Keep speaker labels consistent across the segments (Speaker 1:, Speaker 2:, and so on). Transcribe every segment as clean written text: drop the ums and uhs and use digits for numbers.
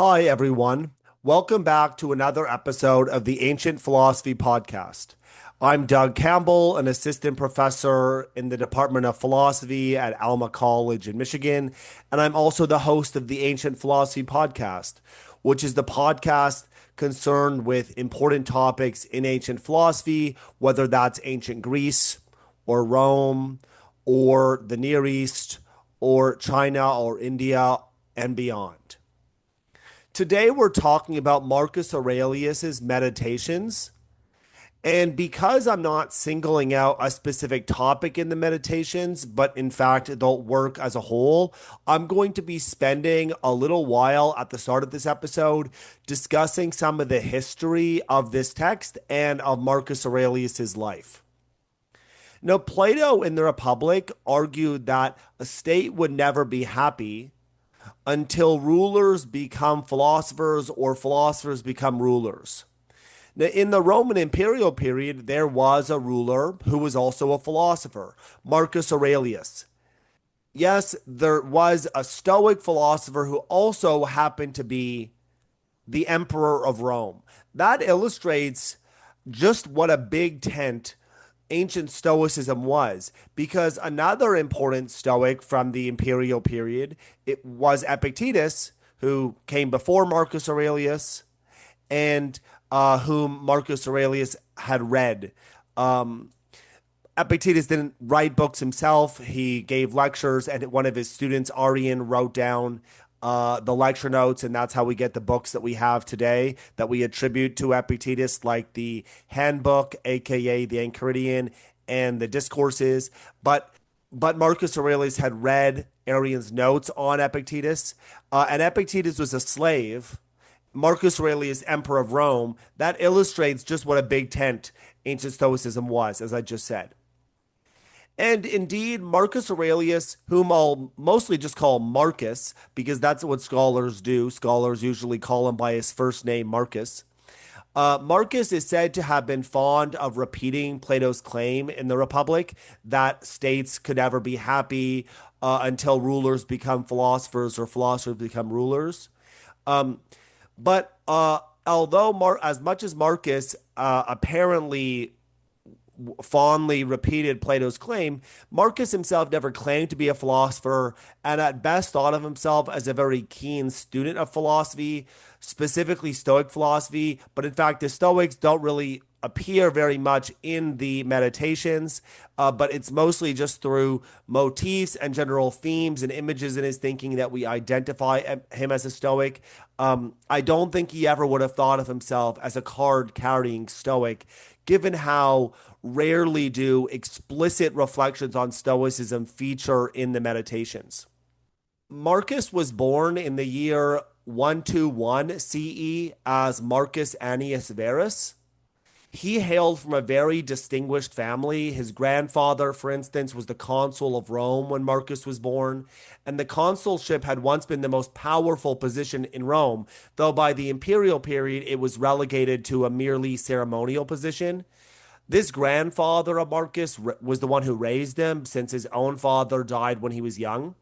Speaker 1: Hi, everyone. Welcome back to another episode of the Ancient Philosophy Podcast. I'm Doug Campbell, an assistant professor in the Department of Philosophy at Alma College in Michigan, and I'm also the host of the Ancient Philosophy Podcast, which is the podcast concerned with important topics in ancient philosophy, whether that's ancient Greece or Rome or the Near East or China or India and beyond. Today, we're talking about Marcus Aurelius's Meditations. And because I'm not singling out a specific topic in the meditations, but in fact, the work as a whole, I'm going to be spending a little while at the start of this episode discussing some of the history of this text and of Marcus Aurelius's life. Now, Plato in the Republic argued that a state would never be happy until rulers become philosophers or philosophers become rulers. Now, in the Roman imperial period, there was a ruler who was also a philosopher, Marcus Aurelius. Yes, there was a Stoic philosopher who also happened to be the emperor of Rome. That illustrates just what a big tent ancient Stoicism was, because another important Stoic from the imperial period, it was Epictetus, who came before Marcus Aurelius and whom Marcus Aurelius had read. Epictetus didn't write books himself. He gave lectures, and one of his students, Arian, wrote down the lecture notes, and that's how we get the books that we have today that we attribute to Epictetus, like the Handbook, aka the Enchiridion, and the Discourses. But Marcus Aurelius had read Arian's notes on Epictetus, and Epictetus was a slave. Marcus Aurelius, Emperor of Rome. That illustrates just what a big tent ancient Stoicism was, as I just said. And indeed, Marcus Aurelius, whom I'll mostly just call Marcus, because that's what scholars do. Scholars usually call him by his first name, Marcus. Marcus is said to have been fond of repeating Plato's claim in the Republic that states could never be happy until rulers become philosophers or philosophers become rulers. But although as much as Marcus apparently fondly repeated Plato's claim, Marcus himself never claimed to be a philosopher and at best thought of himself as a very keen student of philosophy, specifically Stoic philosophy. But in fact, the Stoics don't really appear very much in the meditations, but it's mostly just through motifs and general themes and images in his thinking that we identify him as a Stoic. I don't think he ever would have thought of himself as a card carrying Stoic, given how rarely do explicit reflections on Stoicism feature in the meditations. Marcus was born in the year 121 CE as Marcus Annius Verus. He hailed from a very distinguished family. His grandfather, for instance, was the consul of Rome when Marcus was born, and the consulship had once been the most powerful position in Rome, though by the imperial period it was relegated to a merely ceremonial position. This grandfather of Marcus was the one who raised him, since his own father died when he was young.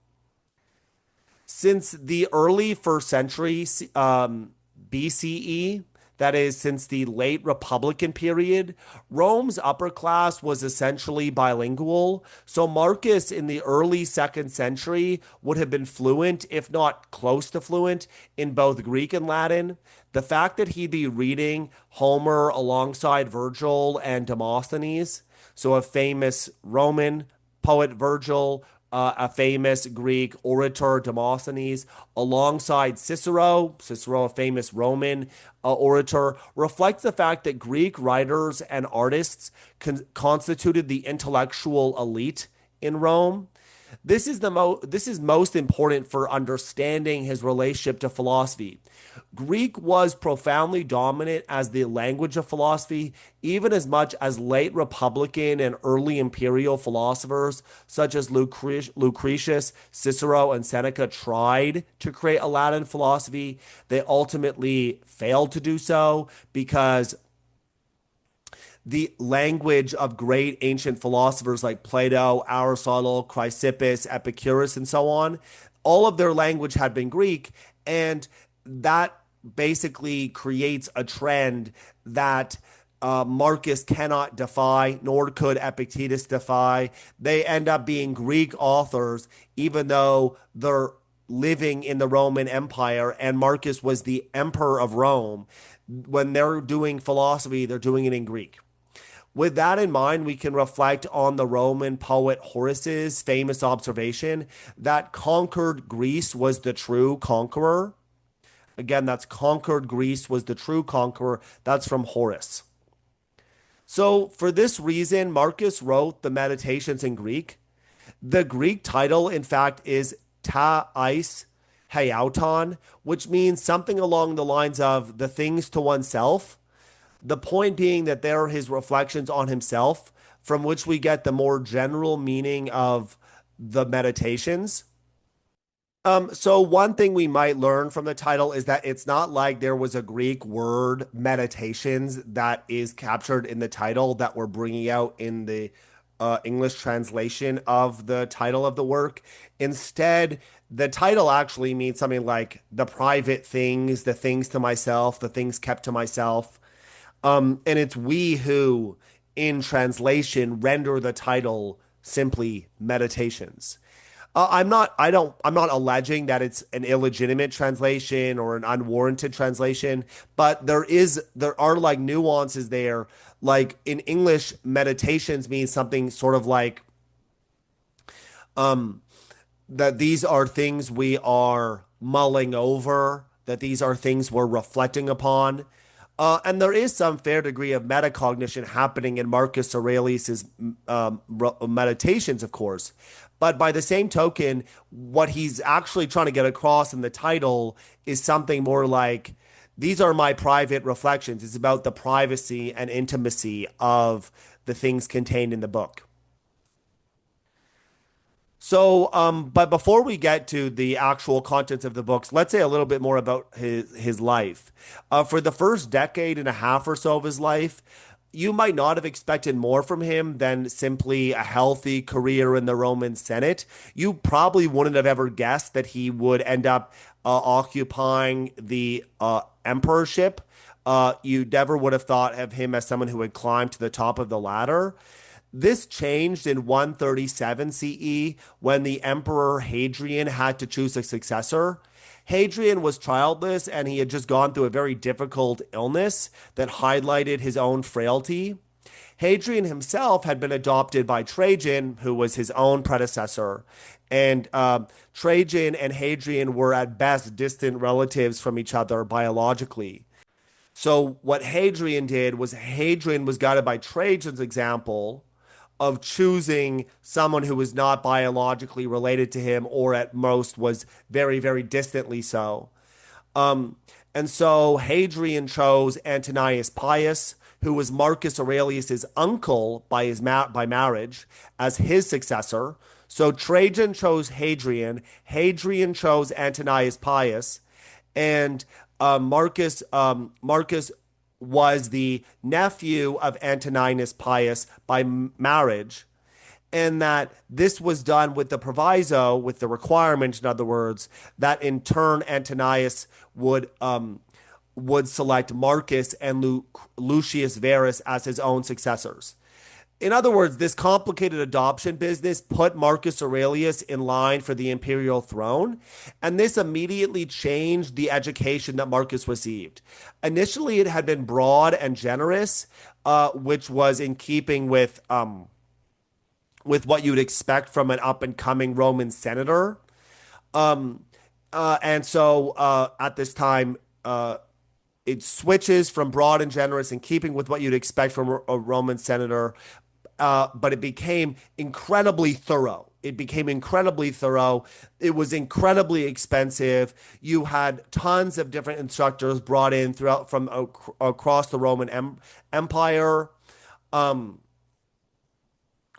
Speaker 1: Since the early first century BCE, that is, since the late Republican period, Rome's upper class was essentially bilingual. So Marcus in the early second century would have been fluent, if not close to fluent, in both Greek and Latin. The fact that he'd be reading Homer alongside Virgil and Demosthenes, so a famous Roman poet Virgil, a famous Greek orator, Demosthenes, alongside Cicero, a famous Roman orator, reflects the fact that Greek writers and artists constituted the intellectual elite in Rome. This is most important for understanding his relationship to philosophy. Greek was profoundly dominant as the language of philosophy, even as much as late Republican and early imperial philosophers such as Lucretius, Cicero, and Seneca tried to create a Latin philosophy. They ultimately failed to do so because the language of great ancient philosophers like Plato, Aristotle, Chrysippus, Epicurus, and so on, all of their language had been Greek, and that basically creates a trend that Marcus cannot defy, nor could Epictetus defy. They end up being Greek authors, even though they're living in the Roman Empire, and Marcus was the emperor of Rome. When they're doing philosophy, they're doing it in Greek. With that in mind, we can reflect on the Roman poet Horace's famous observation that conquered Greece was the true conqueror. Again, that's conquered Greece was the true conqueror. That's from Horace. So, for this reason, Marcus wrote the Meditations in Greek. The Greek title, in fact, is Ta Eis Heiauton, which means something along the lines of the things to oneself. The point being that they are his reflections on himself, from which we get the more general meaning of the meditations. So one thing we might learn from the title is that it's not like there was a Greek word meditations that is captured in the title that we're bringing out in the English translation of the title of the work. Instead, the title actually means something like the private things, the things to myself, the things kept to myself. And it's we who, in translation, render the title simply meditations. I'm not alleging that it's an illegitimate translation or an unwarranted translation, but there are like nuances there. Like in English, meditations means something sort of like that these are things we are mulling over, that these are things we're reflecting upon. And there is some fair degree of metacognition happening in Marcus Aurelius's meditations, of course. But by the same token, what he's actually trying to get across in the title is something more like, these are my private reflections. It's about the privacy and intimacy of the things contained in the book. So, but before we get to the actual contents of the books, let's say a little bit more about his life. For the first decade and a half or so of his life, you might not have expected more from him than simply a healthy career in the Roman Senate. You probably wouldn't have ever guessed that he would end up occupying the emperorship. You never would have thought of him as someone who would climb to the top of the ladder. This changed in 137 CE when the Emperor Hadrian had to choose a successor. Hadrian was childless and he had just gone through a very difficult illness that highlighted his own frailty. Hadrian himself had been adopted by Trajan, who was his own predecessor. And Trajan and Hadrian were at best distant relatives from each other biologically. So what Hadrian was guided by Trajan's example of choosing someone who was not biologically related to him or at most was very, very distantly so. Um, and so Hadrian chose Antonius Pius, who was Marcus Aurelius's uncle by by marriage, as his successor. So Trajan chose Hadrian, Hadrian chose Antonius Pius, and Marcus was the nephew of Antoninus Pius by marriage, and that this was done with the proviso, with the requirement, in other words, that in turn Antonius would select Marcus and Lucius Verus as his own successors. In other words, this complicated adoption business put Marcus Aurelius in line for the imperial throne, and this immediately changed the education that Marcus received. Initially, it had been broad and generous, which was in keeping with what you'd expect from an up and coming Roman senator. And so at this time, it switches from broad and generous in keeping with what you'd expect from a Roman senator, but it became incredibly thorough. It became incredibly thorough. It was incredibly expensive. You had tons of different instructors brought in throughout from across the Roman Empire. Um,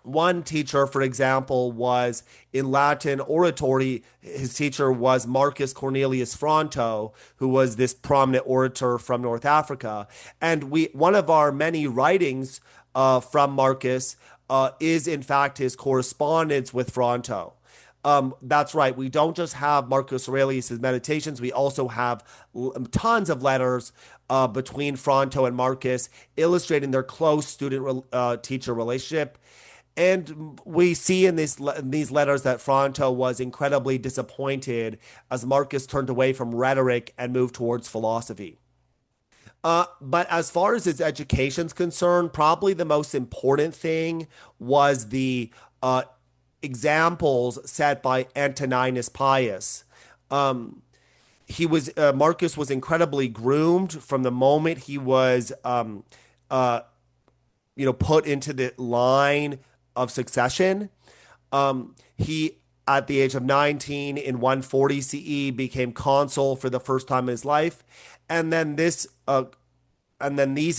Speaker 1: One teacher, for example, was in Latin oratory. His teacher was Marcus Cornelius Fronto, who was this prominent orator from North Africa. And one of our many writings from Marcus is in fact his correspondence with Fronto. That's right. We don't just have Marcus Aurelius's meditations. We also have tons of letters between Fronto and Marcus, illustrating their close student-teacher relationship. And we see in these letters that Fronto was incredibly disappointed as Marcus turned away from rhetoric and moved towards philosophy. But as far as his education's concerned, probably the most important thing was the uh, examples set by Antoninus Pius. Um, Marcus was incredibly groomed from the moment he was uh, put into the line of succession. He at the age of 19 in 140 CE became consul for the first time in his life, and then these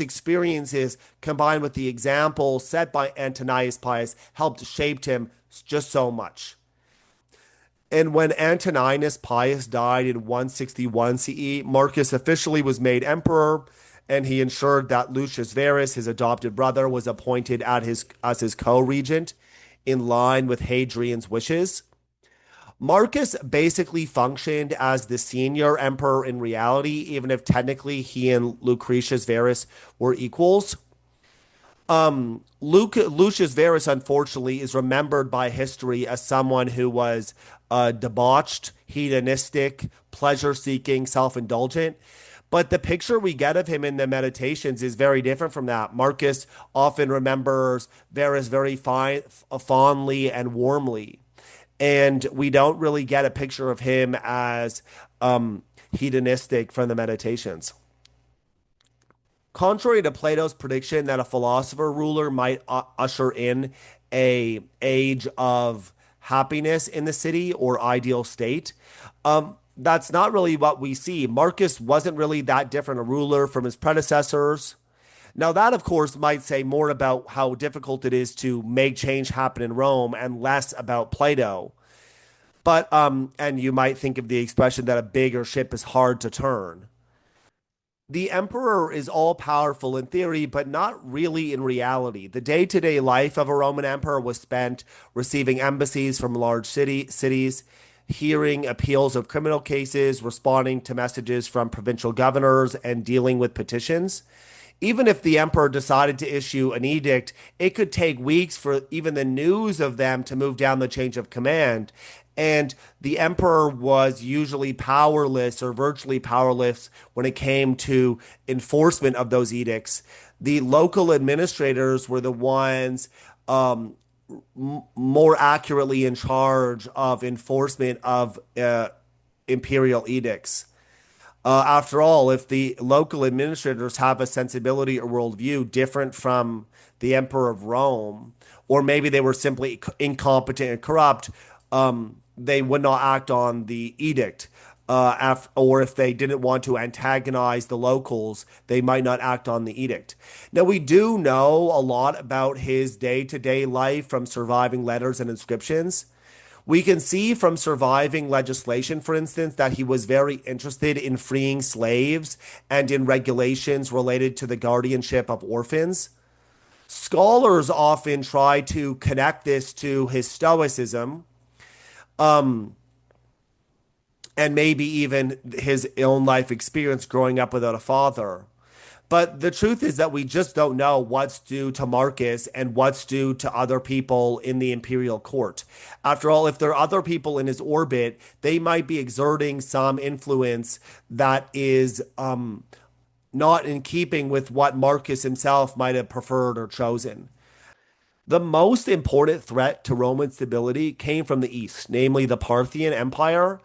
Speaker 1: experiences combined with the example set by Antonius Pius helped shape him just so much. And when Antoninus Pius died in 161 CE, Marcus officially was made emperor, and he ensured that Lucius Verus, his adopted brother, was appointed as his co-regent in line with Hadrian's wishes. Marcus basically functioned as the senior emperor in reality, even if technically he and Lucretius Verus were equals. Lucius Verus, unfortunately, is remembered by history as someone who was debauched, hedonistic, pleasure seeking, self indulgent. But the picture we get of him in the meditations is very different from that. Marcus often remembers Verus very fondly and warmly. And we don't really get a picture of him as hedonistic from the meditations. Contrary to Plato's prediction that a philosopher ruler might usher in a age of happiness in the city or ideal state, that's not really what we see. Marcus wasn't really that different a ruler from his predecessors. Now, that, of course, might say more about how difficult it is to make change happen in Rome and less about Plato. And you might think of the expression that a bigger ship is hard to turn. The emperor is all powerful in theory, but not really in reality. The day to day life of a Roman emperor was spent receiving embassies from large cities, hearing appeals of criminal cases, responding to messages from provincial governors, and dealing with petitions. Even if the emperor decided to issue an edict, it could take weeks for even the news of them to move down the chain of command. And the emperor was usually powerless or virtually powerless when it came to enforcement of those edicts. The local administrators were the ones more accurately in charge of enforcement of imperial edicts. After all, if the local administrators have a sensibility or worldview different from the Emperor of Rome, or maybe they were simply incompetent and corrupt, they would not act on the edict. Or if they didn't want to antagonize the locals, they might not act on the edict. Now, we do know a lot about his day to day life from surviving letters and inscriptions. We can see from surviving legislation, for instance, that he was very interested in freeing slaves and in regulations related to the guardianship of orphans. Scholars often try to connect this to his stoicism, and maybe even his own life experience growing up without a father. But the truth is that we just don't know what's due to Marcus and what's due to other people in the imperial court. After all, if there are other people in his orbit, they might be exerting some influence that is not in keeping with what Marcus himself might have preferred or chosen. The most important threat to Roman stability came from the east, namely the Parthian Empire.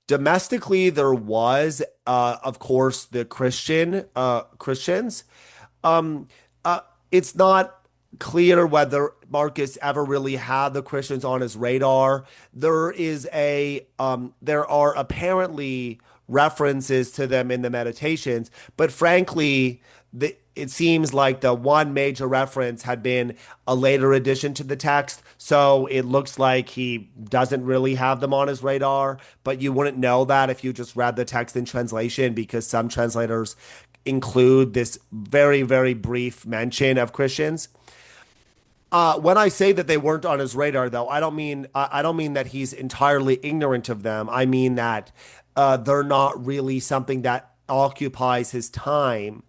Speaker 1: Domestically, there was, of course, the Christians. Um, uh, it's not clear whether Marcus ever really had the Christians on his radar. There are apparently references to them in the meditations, but frankly, it seems like the one major reference had been a later addition to the text. So it looks like he doesn't really have them on his radar, but you wouldn't know that if you just read the text in translation because some translators include this very, very brief mention of Christians. When I say that they weren't on his radar, though, I don't mean that he's entirely ignorant of them. I mean that they're not really something that occupies his time.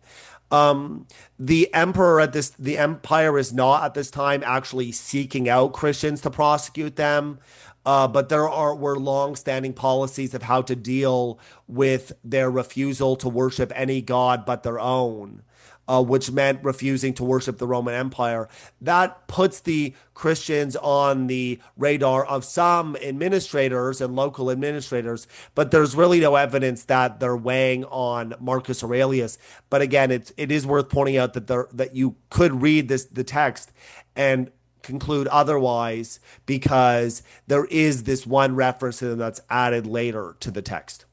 Speaker 1: The empire is not at this time actually seeking out Christians to prosecute them. But were long-standing policies of how to deal with their refusal to worship any god but their own, which meant refusing to worship the Roman Empire. That puts the Christians on the radar of some administrators and local administrators, but there's really no evidence that they're weighing on Marcus Aurelius. But again, it is worth pointing out that you could read the text and conclude otherwise because there is this one reference to them that's added later to the text.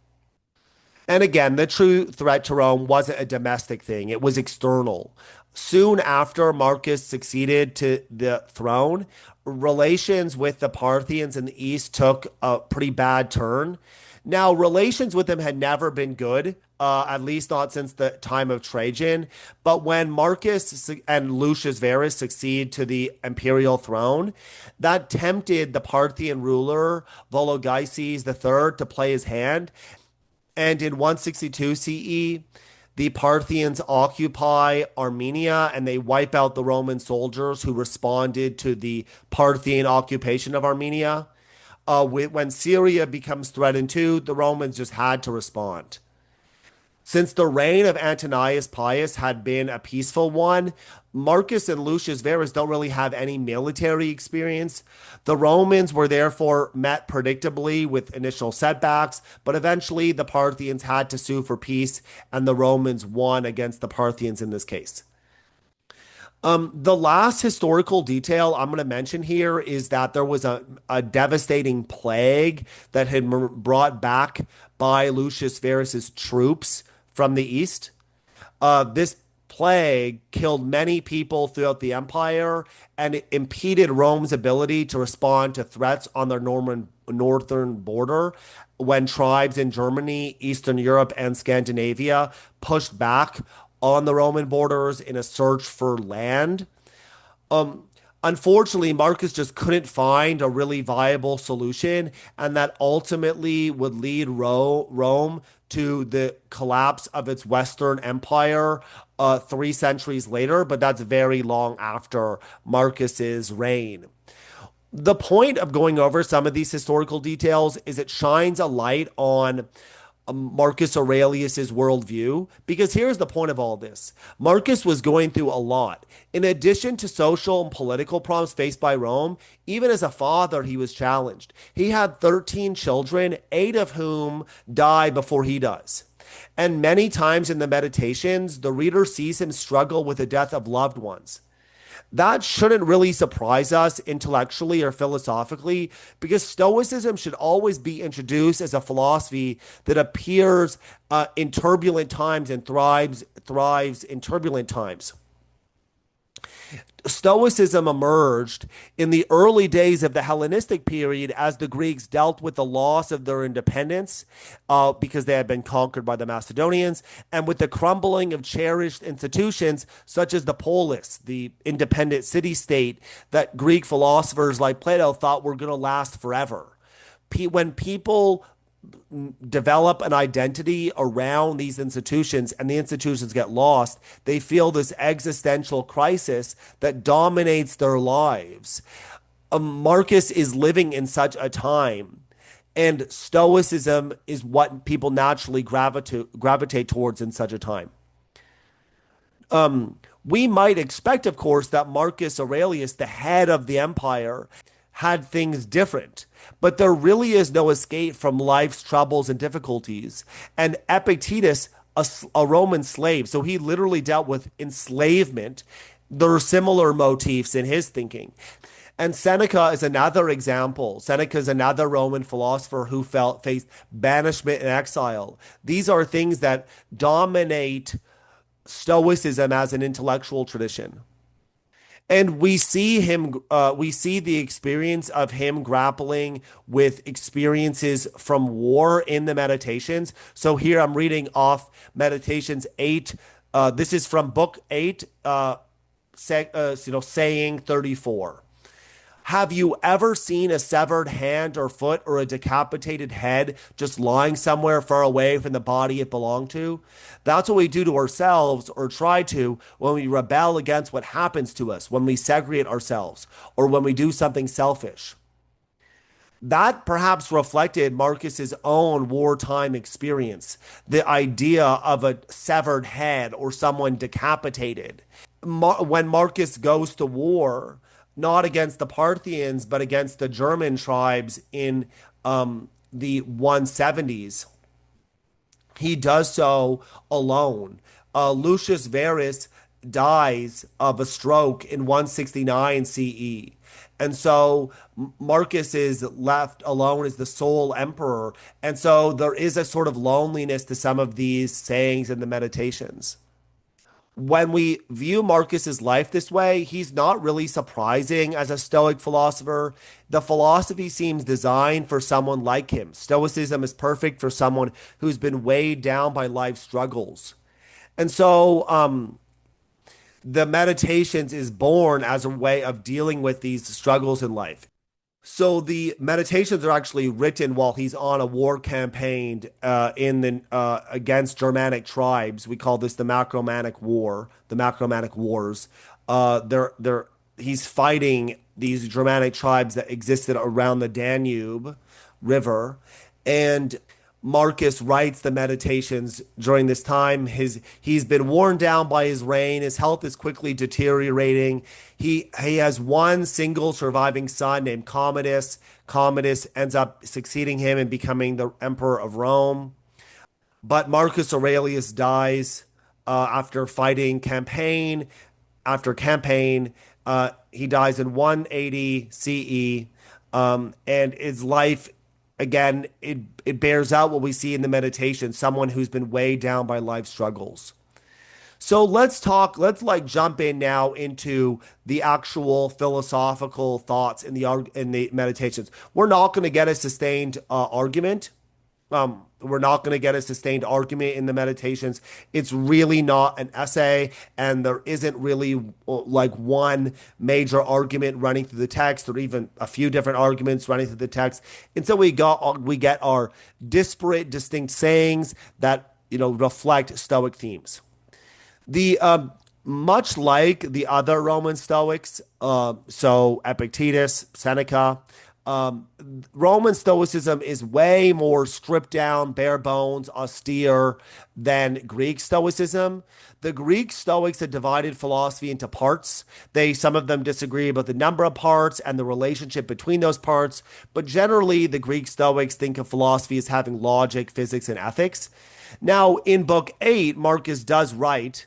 Speaker 1: And again, the true threat to Rome wasn't a domestic thing, it was external. Soon after Marcus succeeded to the throne, relations with the Parthians in the east took a pretty bad turn. Now, relations with them had never been good, at least not since the time of Trajan. But when Marcus and Lucius Verus succeed to the imperial throne, that tempted the Parthian ruler Vologases III to play his hand. And in 162 CE, the Parthians occupy Armenia and they wipe out the Roman soldiers who responded to the Parthian occupation of Armenia. When Syria becomes threatened too, the Romans just had to respond. Since the reign of Antonius Pius had been a peaceful one, Marcus and Lucius Verus don't really have any military experience. The Romans were therefore met predictably with initial setbacks, but eventually the Parthians had to sue for peace, and the Romans won against the Parthians in this case. The last historical detail I'm going to mention here is that there was a devastating plague that had brought back by Lucius Verus's troops from the east. This plague killed many people throughout the empire and it impeded Rome's ability to respond to threats on their northern border when tribes in Germany, Eastern Europe, and Scandinavia pushed back on the Roman borders in a search for land. Um, Unfortunately, Marcus just couldn't find a really viable solution, and that ultimately would lead Rome to the collapse of its Western Empire 3 centuries later, but that's very long after Marcus's reign. The point of going over some of these historical details is it shines a light on Marcus Aurelius's worldview, because here's the point of all this. Marcus was going through a lot. In addition to social and political problems faced by Rome, even as a father, he was challenged. He had 13 children, 8 of whom die before he does. And many times in the meditations, the reader sees him struggle with the death of loved ones. That shouldn't really surprise us intellectually or philosophically because Stoicism should always be introduced as a philosophy that appears in turbulent times and thrives in turbulent times. Stoicism emerged in the early days of the Hellenistic period as the Greeks dealt with the loss of their independence because they had been conquered by the Macedonians, and with the crumbling of cherished institutions such as the polis, the independent city state that Greek philosophers like Plato thought were going to last forever. When people develop an identity around these institutions and the institutions get lost, they feel this existential crisis that dominates their lives. Marcus is living in such a time, and Stoicism is what people naturally gravitate towards in such a time. We might expect, of course, that Marcus Aurelius, the head of the empire, had things different. But there really is no escape from life's troubles and difficulties. And Epictetus, a Roman slave, so he literally dealt with enslavement. There are similar motifs in his thinking. And Seneca is another example. Seneca is another Roman philosopher who faced banishment and exile. These are things that dominate Stoicism as an intellectual tradition. And we see the experience of him grappling with experiences from war in the meditations. So here I'm reading off Meditations 8. This is from book 8, saying 34. Have you ever seen a severed hand or foot or a decapitated head just lying somewhere far away from the body it belonged to? That's what we do to ourselves, or try to, when we rebel against what happens to us, when we segregate ourselves, or when we do something selfish. That perhaps reflected Marcus's own wartime experience, the idea of a severed head or someone decapitated. When Marcus goes to war, not against the Parthians, but against the German tribes in the 170s, he does so alone. Lucius Verus dies of a stroke in 169 CE. And so Marcus is left alone as the sole emperor. And so there is a sort of loneliness to some of these sayings in the meditations. When we view Marcus's life this way, he's not really surprising as a Stoic philosopher. The philosophy seems designed for someone like him. Stoicism is perfect for someone who's been weighed down by life struggles. And so the meditations is born as a way of dealing with these struggles in life. So the meditations are actually written while he's on a war campaign in the against Germanic tribes. We call this the Macromantic War, the Macromantic Wars. They're he's fighting these Germanic tribes that existed around the Danube River, and Marcus writes the meditations during this time. He's been worn down by his reign. His health is quickly deteriorating. He has one single surviving son named Commodus. Commodus ends up succeeding him and becoming the emperor of Rome. But Marcus Aurelius dies after fighting campaign after campaign. He dies in 180 CE, and his life again it bears out what we see in the meditation. Someone who's been weighed down by life struggles. So let's like jump in now into the actual philosophical thoughts in the meditations. We're not going to get a sustained argument. We're not going to get a sustained argument in the meditations. It's really not an essay, and there isn't really like one major argument running through the text, or even a few different arguments running through the text. And so we get our disparate, distinct sayings that reflect Stoic themes. The Much like the other Roman Stoics, so Epictetus, Seneca, um, Roman Stoicism is way more stripped down, bare bones, austere than Greek Stoicism. The Greek Stoics had divided philosophy into parts. Some of them disagree about the number of parts and the relationship between those parts, but generally the Greek Stoics think of philosophy as having logic, physics, and ethics. Now, in Book 8, Marcus does write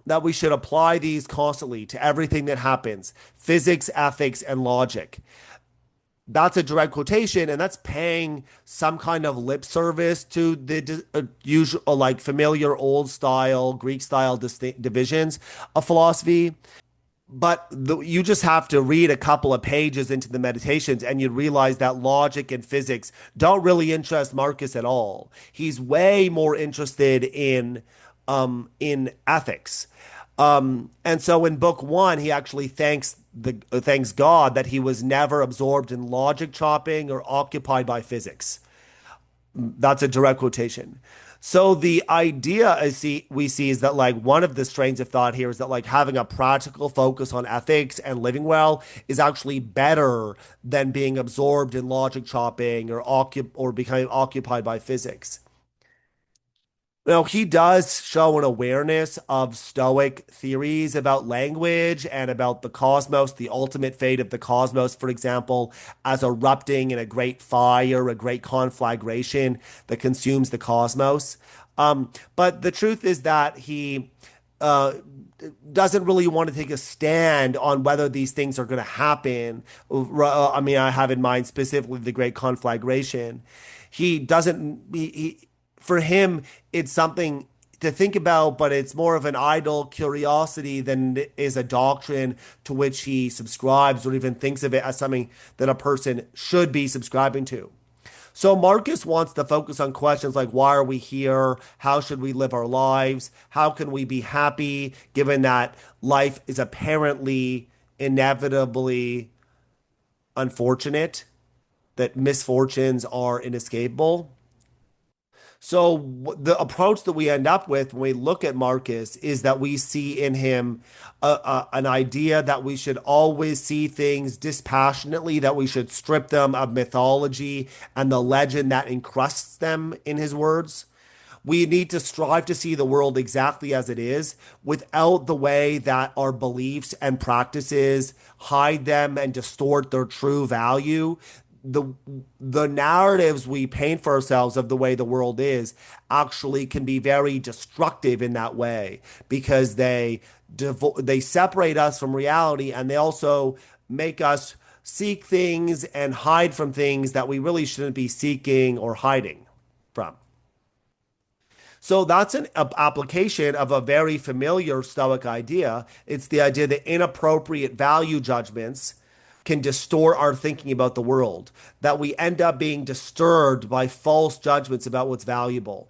Speaker 1: that we should apply these constantly to everything that happens: physics, ethics, and logic. That's a direct quotation, and that's paying some kind of lip service to the usual, like familiar old style, Greek style divisions of philosophy. But you just have to read a couple of pages into the meditations and you realize that logic and physics don't really interest Marcus at all. He's way more interested in ethics. And so in book one, he actually thanks God that he was never absorbed in logic chopping or occupied by physics. That's a direct quotation. So the idea we see is that like one of the strains of thought here is that like having a practical focus on ethics and living well is actually better than being absorbed in logic chopping or becoming occupied by physics. Now, he does show an awareness of Stoic theories about language and about the cosmos, the ultimate fate of the cosmos, for example, as erupting in a great fire, a great conflagration that consumes the cosmos. But the truth is that he uh, doesn't really want to take a stand on whether these things are going to happen. I mean, I have in mind specifically the great conflagration. He doesn't, for him, it's something to think about, but it's more of an idle curiosity than it is a doctrine to which he subscribes or even thinks of it as something that a person should be subscribing to. So Marcus wants to focus on questions like why are we here? How should we live our lives? How can we be happy given that life is apparently inevitably unfortunate, that misfortunes are inescapable? So the approach that we end up with when we look at Marcus is that we see in him an idea that we should always see things dispassionately, that we should strip them of mythology and the legend that encrusts them, in his words. We need to strive to see the world exactly as it is without the way that our beliefs and practices hide them and distort their true value. The the narratives we paint for ourselves of the way the world is actually can be very destructive in that way because they separate us from reality, and they also make us seek things and hide from things that we really shouldn't be seeking or hiding from. So that's an application of a very familiar Stoic idea. It's the idea that inappropriate value judgments can distort our thinking about the world, that we end up being disturbed by false judgments about what's valuable.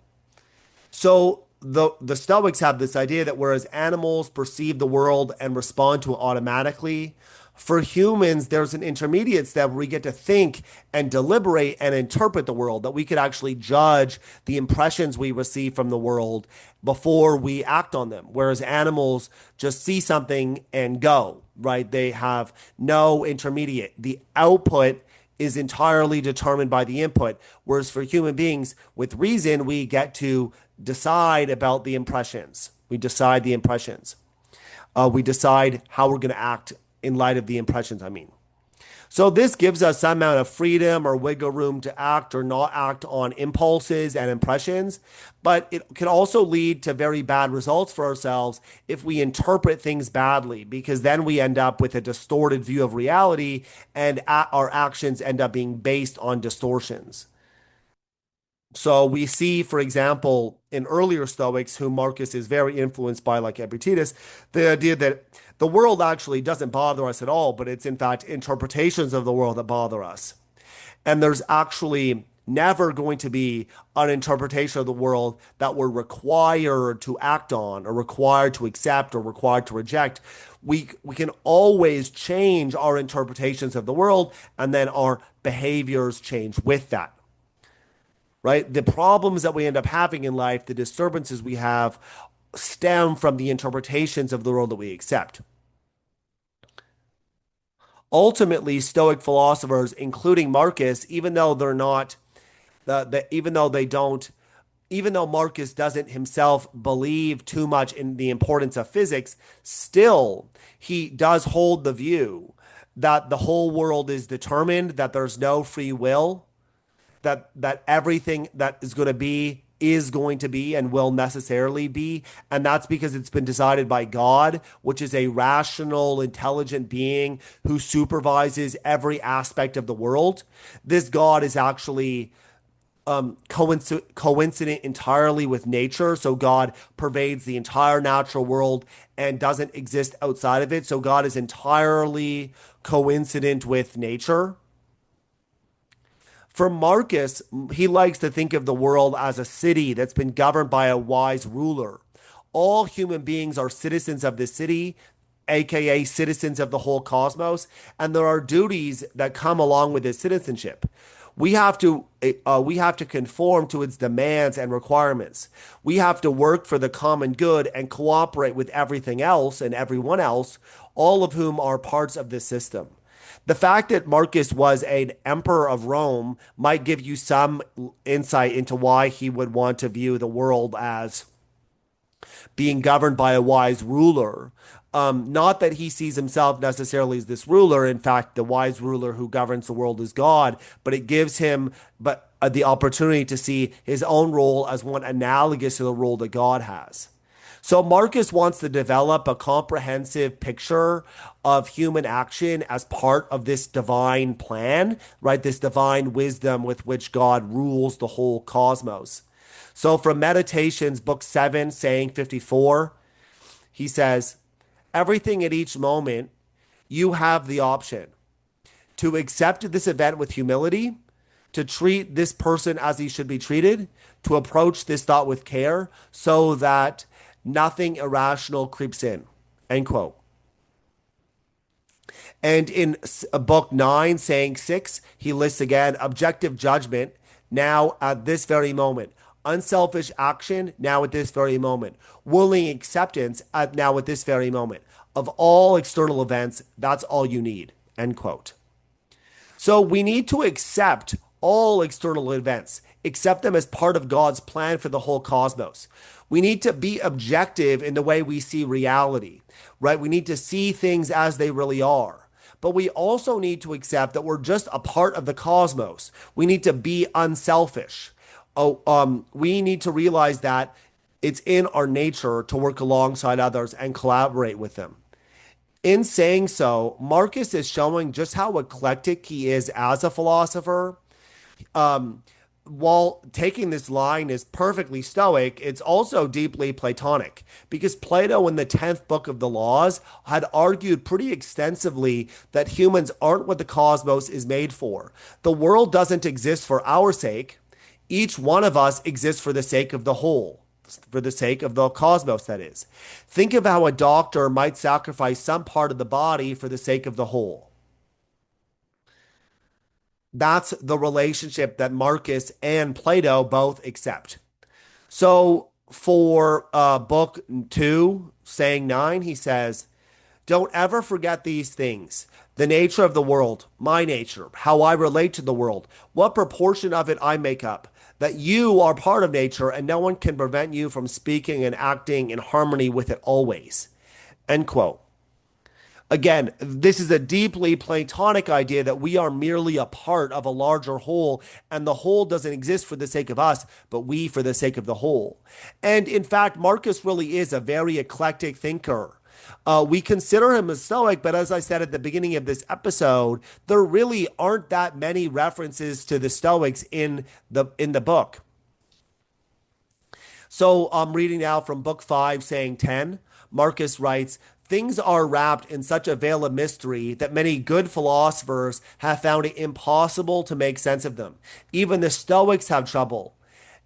Speaker 1: So the Stoics have this idea that whereas animals perceive the world and respond to it automatically, for humans, there's an intermediate step where we get to think and deliberate and interpret the world, that we could actually judge the impressions we receive from the world before we act on them. Whereas animals just see something and go, right? They have no intermediate. The output is entirely determined by the input. Whereas for human beings, with reason, we get to decide about the impressions. We decide the impressions. We decide how we're going to act in light of the impressions, I mean. So this gives us some amount of freedom or wiggle room to act or not act on impulses and impressions, but it can also lead to very bad results for ourselves if we interpret things badly, because then we end up with a distorted view of reality and our actions end up being based on distortions. So we see, for example, in earlier Stoics, who Marcus is very influenced by, like Epictetus, the idea that the world actually doesn't bother us at all, but it's in fact interpretations of the world that bother us. And there's actually never going to be an interpretation of the world that we're required to act on or required to accept or required to reject. We can always change our interpretations of the world, and then our behaviors change with that, right? The problems that we end up having in life, the disturbances we have, stem from the interpretations of the world that we accept. Ultimately, Stoic philosophers, including Marcus, even though they're not, even though they don't, even though Marcus doesn't himself believe too much in the importance of physics, still he does hold the view that the whole world is determined, that there's no free will, that everything that is going to be and will necessarily be, and that's because it's been decided by God, which is a rational, intelligent being who supervises every aspect of the world. This God is actually coincident entirely with nature. So God pervades the entire natural world and doesn't exist outside of it. So God is entirely coincident with nature. For Marcus, he likes to think of the world as a city that's been governed by a wise ruler. All human beings are citizens of the city, aka citizens of the whole cosmos, and there are duties that come along with this citizenship. We have to conform to its demands and requirements. We have to work for the common good and cooperate with everything else and everyone else, all of whom are parts of this system. The fact that Marcus was an emperor of Rome might give you some insight into why he would want to view the world as being governed by a wise ruler. Not that he sees himself necessarily as this ruler. In fact, the wise ruler who governs the world is God, but it gives him the opportunity to see his own role as one analogous to the role that God has. So Marcus wants to develop a comprehensive picture of human action as part of this divine plan, right? This divine wisdom with which God rules the whole cosmos. So from Meditations, Book 7, saying 54, he says, everything at each moment, you have the option to accept this event with humility, to treat this person as he should be treated, to approach this thought with care so that nothing irrational creeps in. End quote. And in book 9, saying 6, he lists again objective judgment now at this very moment, unselfish action now at this very moment, willing acceptance now at this very moment. Of all external events, that's all you need. End quote. So we need to accept all external events, accept them as part of God's plan for the whole cosmos. We need to be objective in the way we see reality, right? We need to see things as they really are. But we also need to accept that we're just a part of the cosmos. We need to be unselfish. We need to realize that it's in our nature to work alongside others and collaborate with them. In saying so, Marcus is showing just how eclectic he is as a philosopher. Um, while taking this line is perfectly Stoic, it's also deeply Platonic because Plato in the 10th book of the Laws had argued pretty extensively that humans aren't what the cosmos is made for. The world doesn't exist for our sake. Each one of us exists for the sake of the whole, for the sake of the cosmos, that is. Think of how a doctor might sacrifice some part of the body for the sake of the whole. That's the relationship that Marcus and Plato both accept. So for book 2, saying 9, he says, don't ever forget these things. The nature of the world, my nature, how I relate to the world, what proportion of it I make up, that you are part of nature and no one can prevent you from speaking and acting in harmony with it always. End quote. Again, this is a deeply Platonic idea that we are merely a part of a larger whole, and the whole doesn't exist for the sake of us, but we for the sake of the whole. And in fact, Marcus really is a very eclectic thinker. We consider him a Stoic, but as I said at the beginning of this episode, there really aren't that many references to the Stoics in the book. So I'm reading now from book 5, saying 10. Marcus writes, things are wrapped in such a veil of mystery that many good philosophers have found it impossible to make sense of them. Even the Stoics have trouble.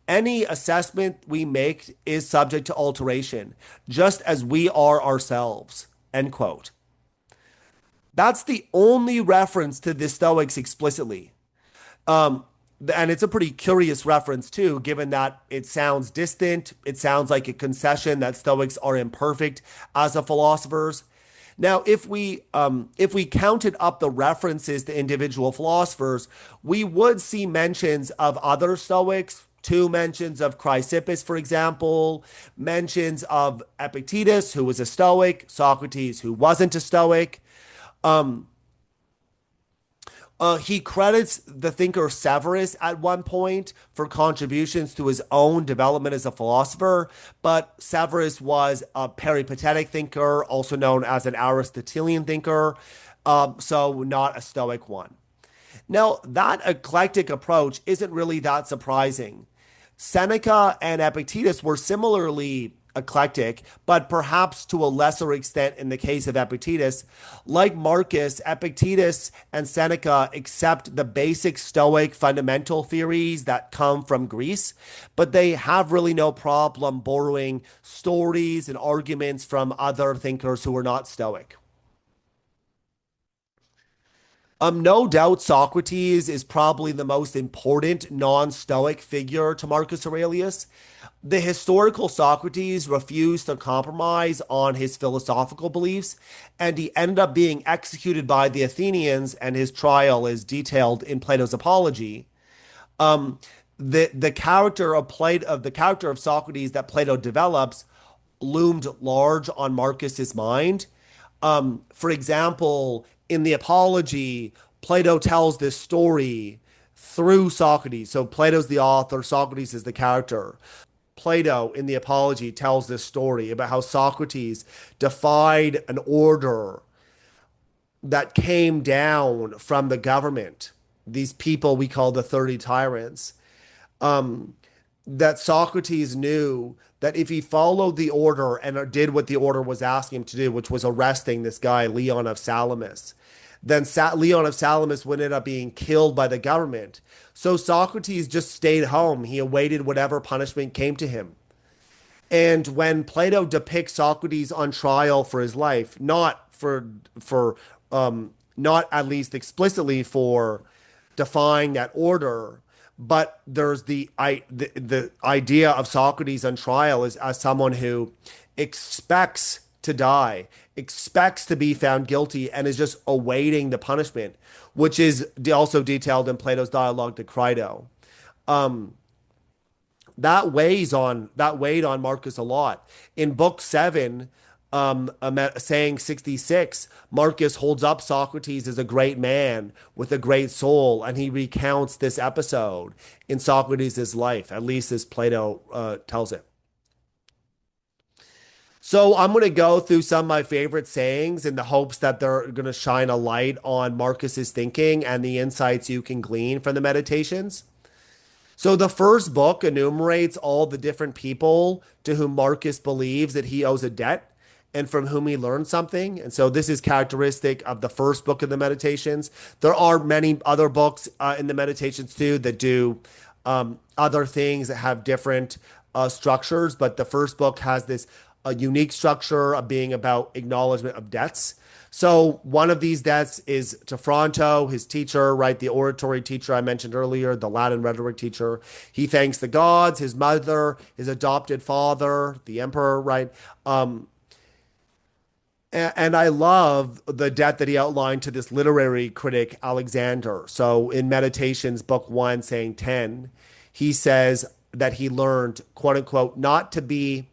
Speaker 1: Any assessment we make is subject to alteration, just as we are ourselves. End quote. That's the only reference to the Stoics explicitly. Um, and it's a pretty curious reference too, given that it sounds distant. It sounds like a concession that Stoics are imperfect as a philosophers. Now, if we counted up the references to individual philosophers, we would see mentions of other Stoics. 2 mentions of Chrysippus, for example, mentions of Epictetus, who was a Stoic, Socrates, who wasn't a Stoic. Um, he credits the thinker Severus at one point for contributions to his own development as a philosopher, but Severus was a peripatetic thinker, also known as an Aristotelian thinker, so not a Stoic one. Now, that eclectic approach isn't really that surprising. Seneca and Epictetus were similarly eclectic, but perhaps to a lesser extent in the case of Epictetus. Like Marcus, Epictetus and Seneca accept the basic Stoic fundamental theories that come from Greece, but they have really no problem borrowing stories and arguments from other thinkers who are not Stoic. No doubt Socrates is probably the most important non-Stoic figure to Marcus Aurelius. The historical Socrates refused to compromise on his philosophical beliefs, and he ended up being executed by the Athenians, and his trial is detailed in Plato's Apology. Um, the character of Socrates that Plato develops loomed large on Marcus's mind. For example, in the Apology, Plato tells this story through Socrates. So Plato's the author, Socrates is the character. Plato in the Apology tells this story about how Socrates defied an order that came down from the government, these people we call the 30 tyrants, um, that Socrates knew that if he followed the order and did what the order was asking him to do, which was arresting this guy, Leon of Salamis, then Leon of Salamis would end up being killed by the government. So Socrates just stayed home. He awaited whatever punishment came to him. And when Plato depicts Socrates on trial for his life, for not at least explicitly for defying that order, but there's the idea of Socrates on trial as someone who expects to die, expects to be found guilty, and is just awaiting the punishment, which is also detailed in Plato's dialogue to Crito. That weighed on Marcus a lot. In book 7, saying 66, Marcus holds up Socrates as a great man with a great soul, and he recounts this episode in Socrates' life, at least as Plato tells it. So I'm going to go through some of my favorite sayings in the hopes that they're going to shine a light on Marcus's thinking and the insights you can glean from the meditations. So the first book enumerates all the different people to whom Marcus believes that he owes a debt and from whom he learned something. And so this is characteristic of the first book of the Meditations. There are many other books in the Meditations too that do other things that have different structures, but the first book has this unique structure of being about acknowledgement of debts. So one of these debts is to Fronto, his teacher, right? The oratory teacher I mentioned earlier, the Latin rhetoric teacher. He thanks the gods, his mother, his adopted father, the emperor, right? And I love the debt that he outlined to this literary critic, Alexander. So in Meditations, book 1, saying 10, he says that he learned, quote unquote, not to be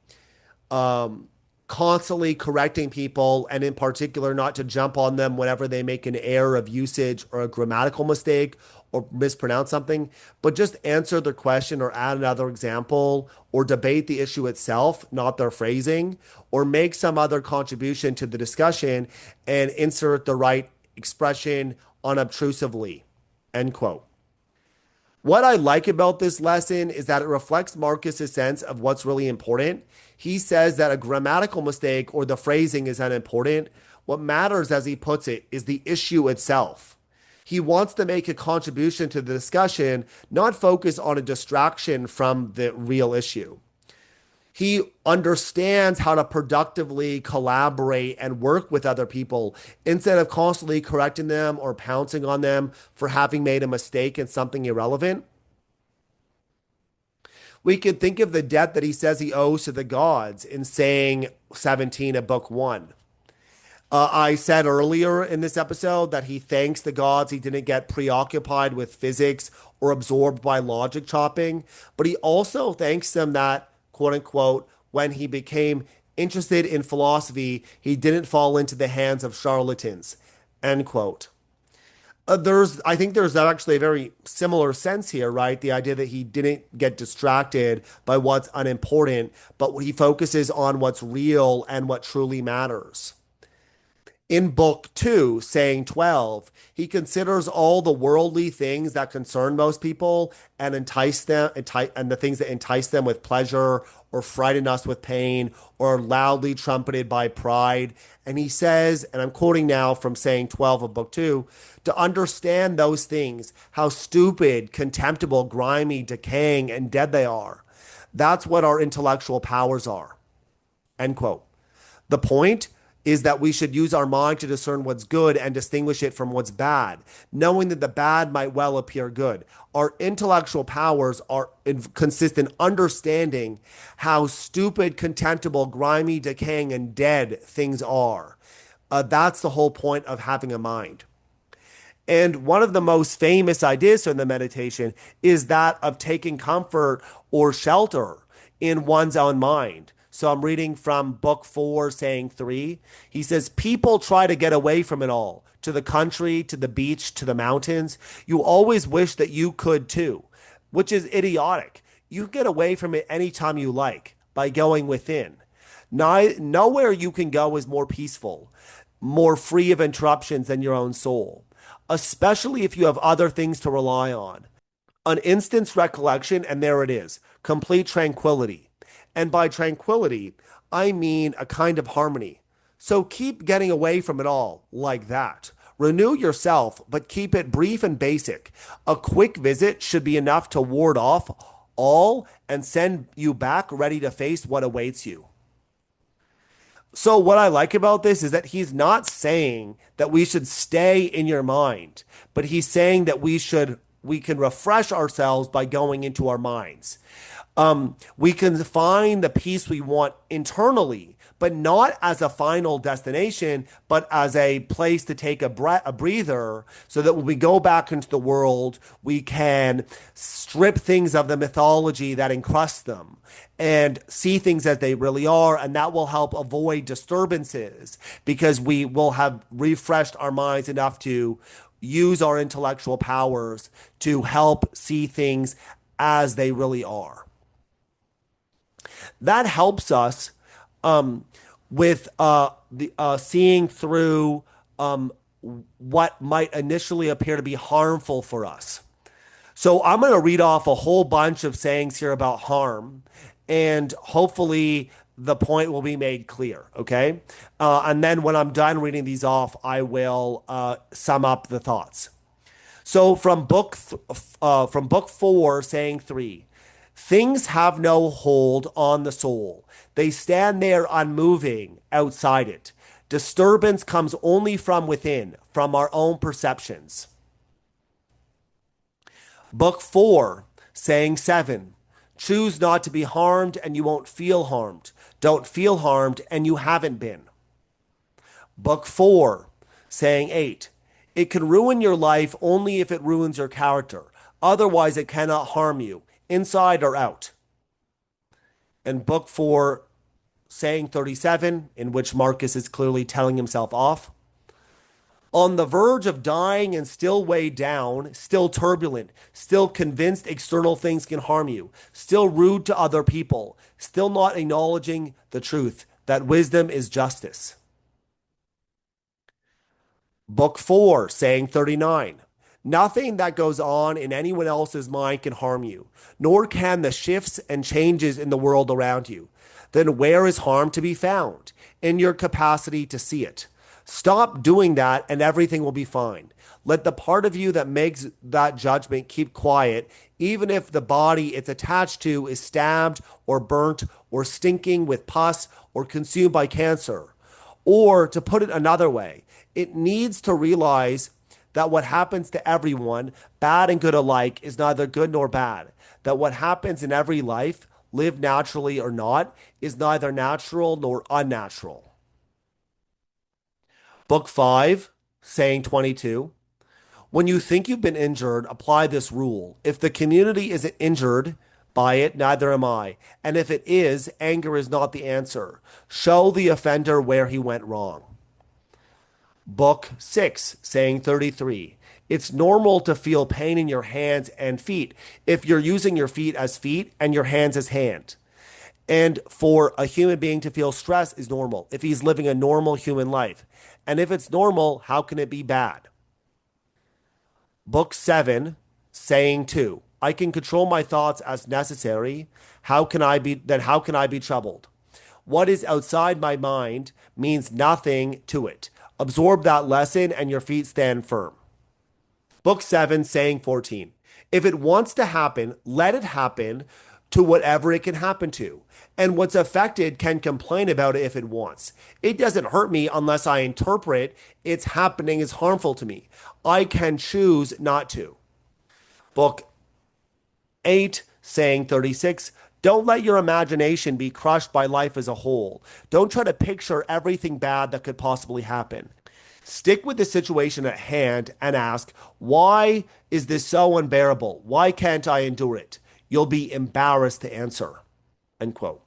Speaker 1: constantly correcting people, and in particular, not to jump on them whenever they make an error of usage or a grammatical mistake or mispronounce something, but just answer their question or add another example or debate the issue itself, not their phrasing, or make some other contribution to the discussion and insert the right expression unobtrusively. End quote. What I like about this lesson is that it reflects Marcus's sense of what's really important. He says that a grammatical mistake or the phrasing is unimportant. What matters, as he puts it, is the issue itself. He wants to make a contribution to the discussion, not focus on a distraction from the real issue. He understands how to productively collaborate and work with other people instead of constantly correcting them or pouncing on them for having made a mistake in something irrelevant. We could think of the debt that he says he owes to the gods in saying 17 of book 1. I said earlier in this episode that he thanks the gods he didn't get preoccupied with physics or absorbed by logic chopping, but he also thanks them that, quote unquote, when he became interested in philosophy, he didn't fall into the hands of charlatans, end quote. I think there's actually a very similar sense here, right? The idea that he didn't get distracted by what's unimportant, but he focuses on what's real and what truly matters. In book 2, saying 12, he considers all the worldly things that concern most people and and the things that entice them with pleasure or frighten us with pain or are loudly trumpeted by pride. And he says, and I'm quoting now from saying 12 of book 2, to understand those things, how stupid, contemptible, grimy, decaying, and dead they are. That's what our intellectual powers are. End quote. The point is that we should use our mind to discern what's good and distinguish it from what's bad, knowing that the bad might well appear good. Our intellectual powers consist in understanding how stupid, contemptible, grimy, decaying, and dead things are. That's the whole point of having a mind. And one of the most famous ideas in the meditation is that of taking comfort or shelter in one's own mind. So I'm reading from book 4, saying 3. He says, people try to get away from it all, to the country, to the beach, to the mountains. You always wish that you could too, which is idiotic. You get away from it anytime you like by going within. Nowhere you can go is more peaceful, more free of interruptions than your own soul, especially if you have other things to rely on. An instant's recollection, and there it is, complete tranquility. And by tranquility, I mean a kind of harmony. So keep getting away from it all like that. Renew yourself, but keep it brief and basic. A quick visit should be enough to ward off all and send you back ready to face what awaits you. So, what I like about this is that he's not saying that we should stay in your mind, but he's saying that we can refresh ourselves by going into our minds. We can find the peace we want internally, but not as a final destination, but as a place to take a breather so that when we go back into the world, we can strip things of the mythology that encrusts them and see things as they really are. And that will help avoid disturbances because we will have refreshed our minds enough to use our intellectual powers to help see things as they really are. That helps us with the seeing through what might initially appear to be harmful for us. So I'm going to read off a whole bunch of sayings here about harm, and hopefully the point will be made clear. Okay, and then when I'm done reading these off, I will sum up the thoughts. So from book 4, saying 3. Things have no hold on the soul. They stand there unmoving outside it. Disturbance comes only from within, from our own perceptions. Book 4, saying 7. Choose not to be harmed and you won't feel harmed. Don't feel harmed and you haven't been. Book 4, saying 8. It can ruin your life only if it ruins your character. Otherwise, it cannot harm you, inside or out. And book 4, saying 37, in which Marcus is clearly telling himself off. On the verge of dying and still weighed down, still turbulent, still convinced external things can harm you, still rude to other people, still not acknowledging the truth that wisdom is justice. Book 4, saying 39. Nothing that goes on in anyone else's mind can harm you, nor can the shifts and changes in the world around you. Then where is harm to be found? In your capacity to see it. Stop doing that and everything will be fine. Let the part of you that makes that judgment keep quiet, even if the body it's attached to is stabbed or burnt or stinking with pus or consumed by cancer. Or to put it another way, it needs to realize that what happens to everyone, bad and good alike, is neither good nor bad. That what happens in every life, lived naturally or not, is neither natural nor unnatural. Book 5, saying 22. When you think you've been injured, apply this rule. If the community isn't injured by it, neither am I. And if it is, anger is not the answer. Show the offender where he went wrong. Book 6, saying 33. It's normal to feel pain in your hands and feet if you're using your feet as feet and your hands as hand. And for a human being to feel stress is normal if he's living a normal human life. And if it's normal, how can it be bad? Book 7, saying 2. I can control my thoughts as necessary. How can I be troubled? What is outside my mind means nothing to it. Absorb that lesson and your feet stand firm. Book 7, saying 14. If it wants to happen, let it happen to whatever it can happen to. And what's affected can complain about it if it wants. It doesn't hurt me unless I interpret its happening as harmful to me. I can choose not to. Book 8, saying 36. Don't let your imagination be crushed by life as a whole. Don't try to picture everything bad that could possibly happen. Stick with the situation at hand and ask, why is this so unbearable? Why can't I endure it? You'll be embarrassed to answer. End quote.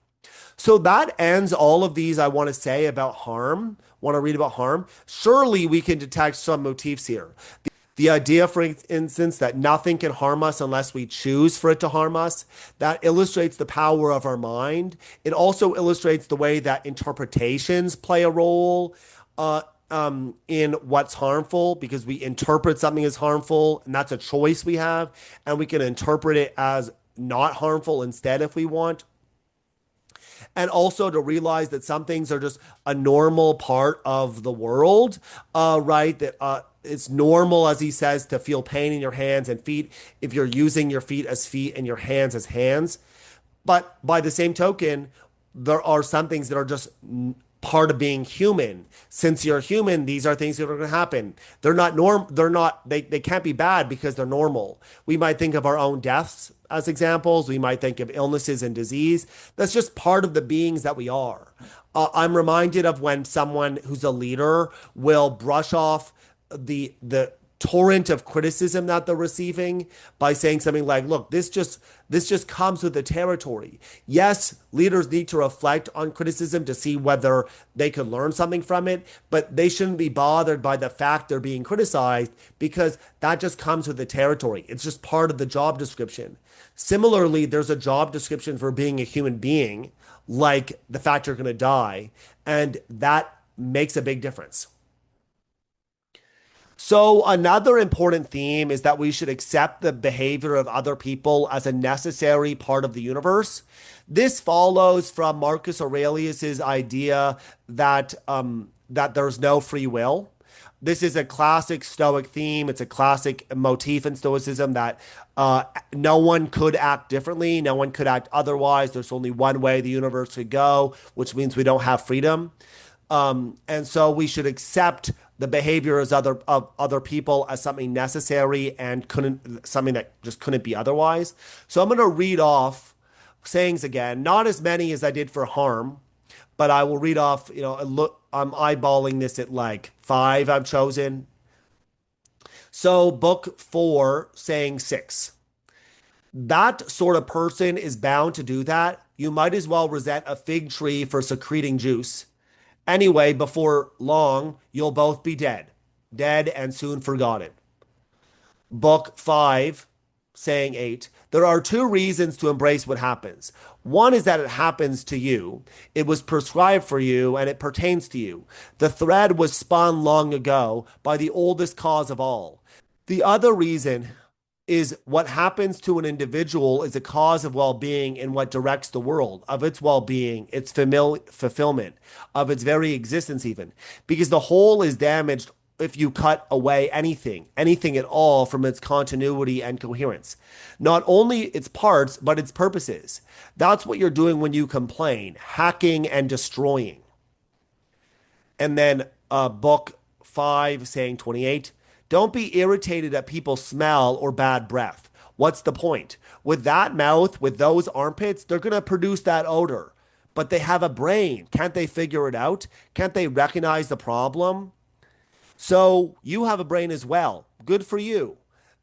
Speaker 1: So that ends all of these I want to say about harm, want to read about harm. Surely we can detect some motifs here. The idea, for instance, that nothing can harm us unless we choose for it to harm us, that illustrates the power of our mind. It also illustrates the way that interpretations play a role in what's harmful, because we interpret something as harmful, and that's a choice we have, and we can interpret it as not harmful instead if we want. And also to realize that some things are just a normal part of the world, right? That it's normal, as he says, to feel pain in your hands and feet if you're using your feet as feet and your hands as hands. But by the same token, there are some things that are just part of being human. Since you're human, these are things that are going to happen. They can't be bad because they're normal. We might think of our own deaths as examples. We might think of illnesses and disease. That's just part of the beings that we are. I'm reminded of when someone who's a leader will brush off the torrent of criticism that they're receiving by saying something like, look, this just comes with the territory. Yes, leaders need to reflect on criticism to see whether they could learn something from it, but they shouldn't be bothered by the fact they're being criticized because that just comes with the territory. It's just part of the job description. Similarly, there's a job description for being a human being, like the fact you're going to die, and that makes a big difference. So, another important theme is that we should accept the behavior of other people as a necessary part of the universe. This follows from Marcus Aurelius's idea that there's no free will. This is a classic Stoic theme. It's a classic motif in Stoicism that no one could act differently, no one could act otherwise. There's only one way the universe could go, which means we don't have freedom. And so we should accept the behavior of other people as something necessary and couldn't something that just couldn't be otherwise. So I'm going to read off sayings again, not as many as I did for harm, but I will read off. Look, I'm eyeballing this at like five. I've chosen. So book four, saying six. That sort of person is bound to do that. You might as well resent a fig tree for secreting juice. Anyway, before long, you'll both be dead, dead and soon forgotten. Book five, saying eight. There are two reasons to embrace what happens. One is that it happens to you. It was prescribed for you and it pertains to you. The thread was spun long ago by the oldest cause of all. The other reason is what happens to an individual is a cause of well-being in what directs the world, of its well-being, its fulfillment, of its very existence even. Because the whole is damaged if you cut away anything at all from its continuity and coherence. Not only its parts, but its purposes. That's what you're doing when you complain, hacking and destroying. And then book five, saying 28. Don't be irritated at people's smell or bad breath. What's the point? With that mouth, with those armpits, they're going to produce that odor. But they have a brain. Can't they figure it out? Can't they recognize the problem? So you have a brain as well. Good for you.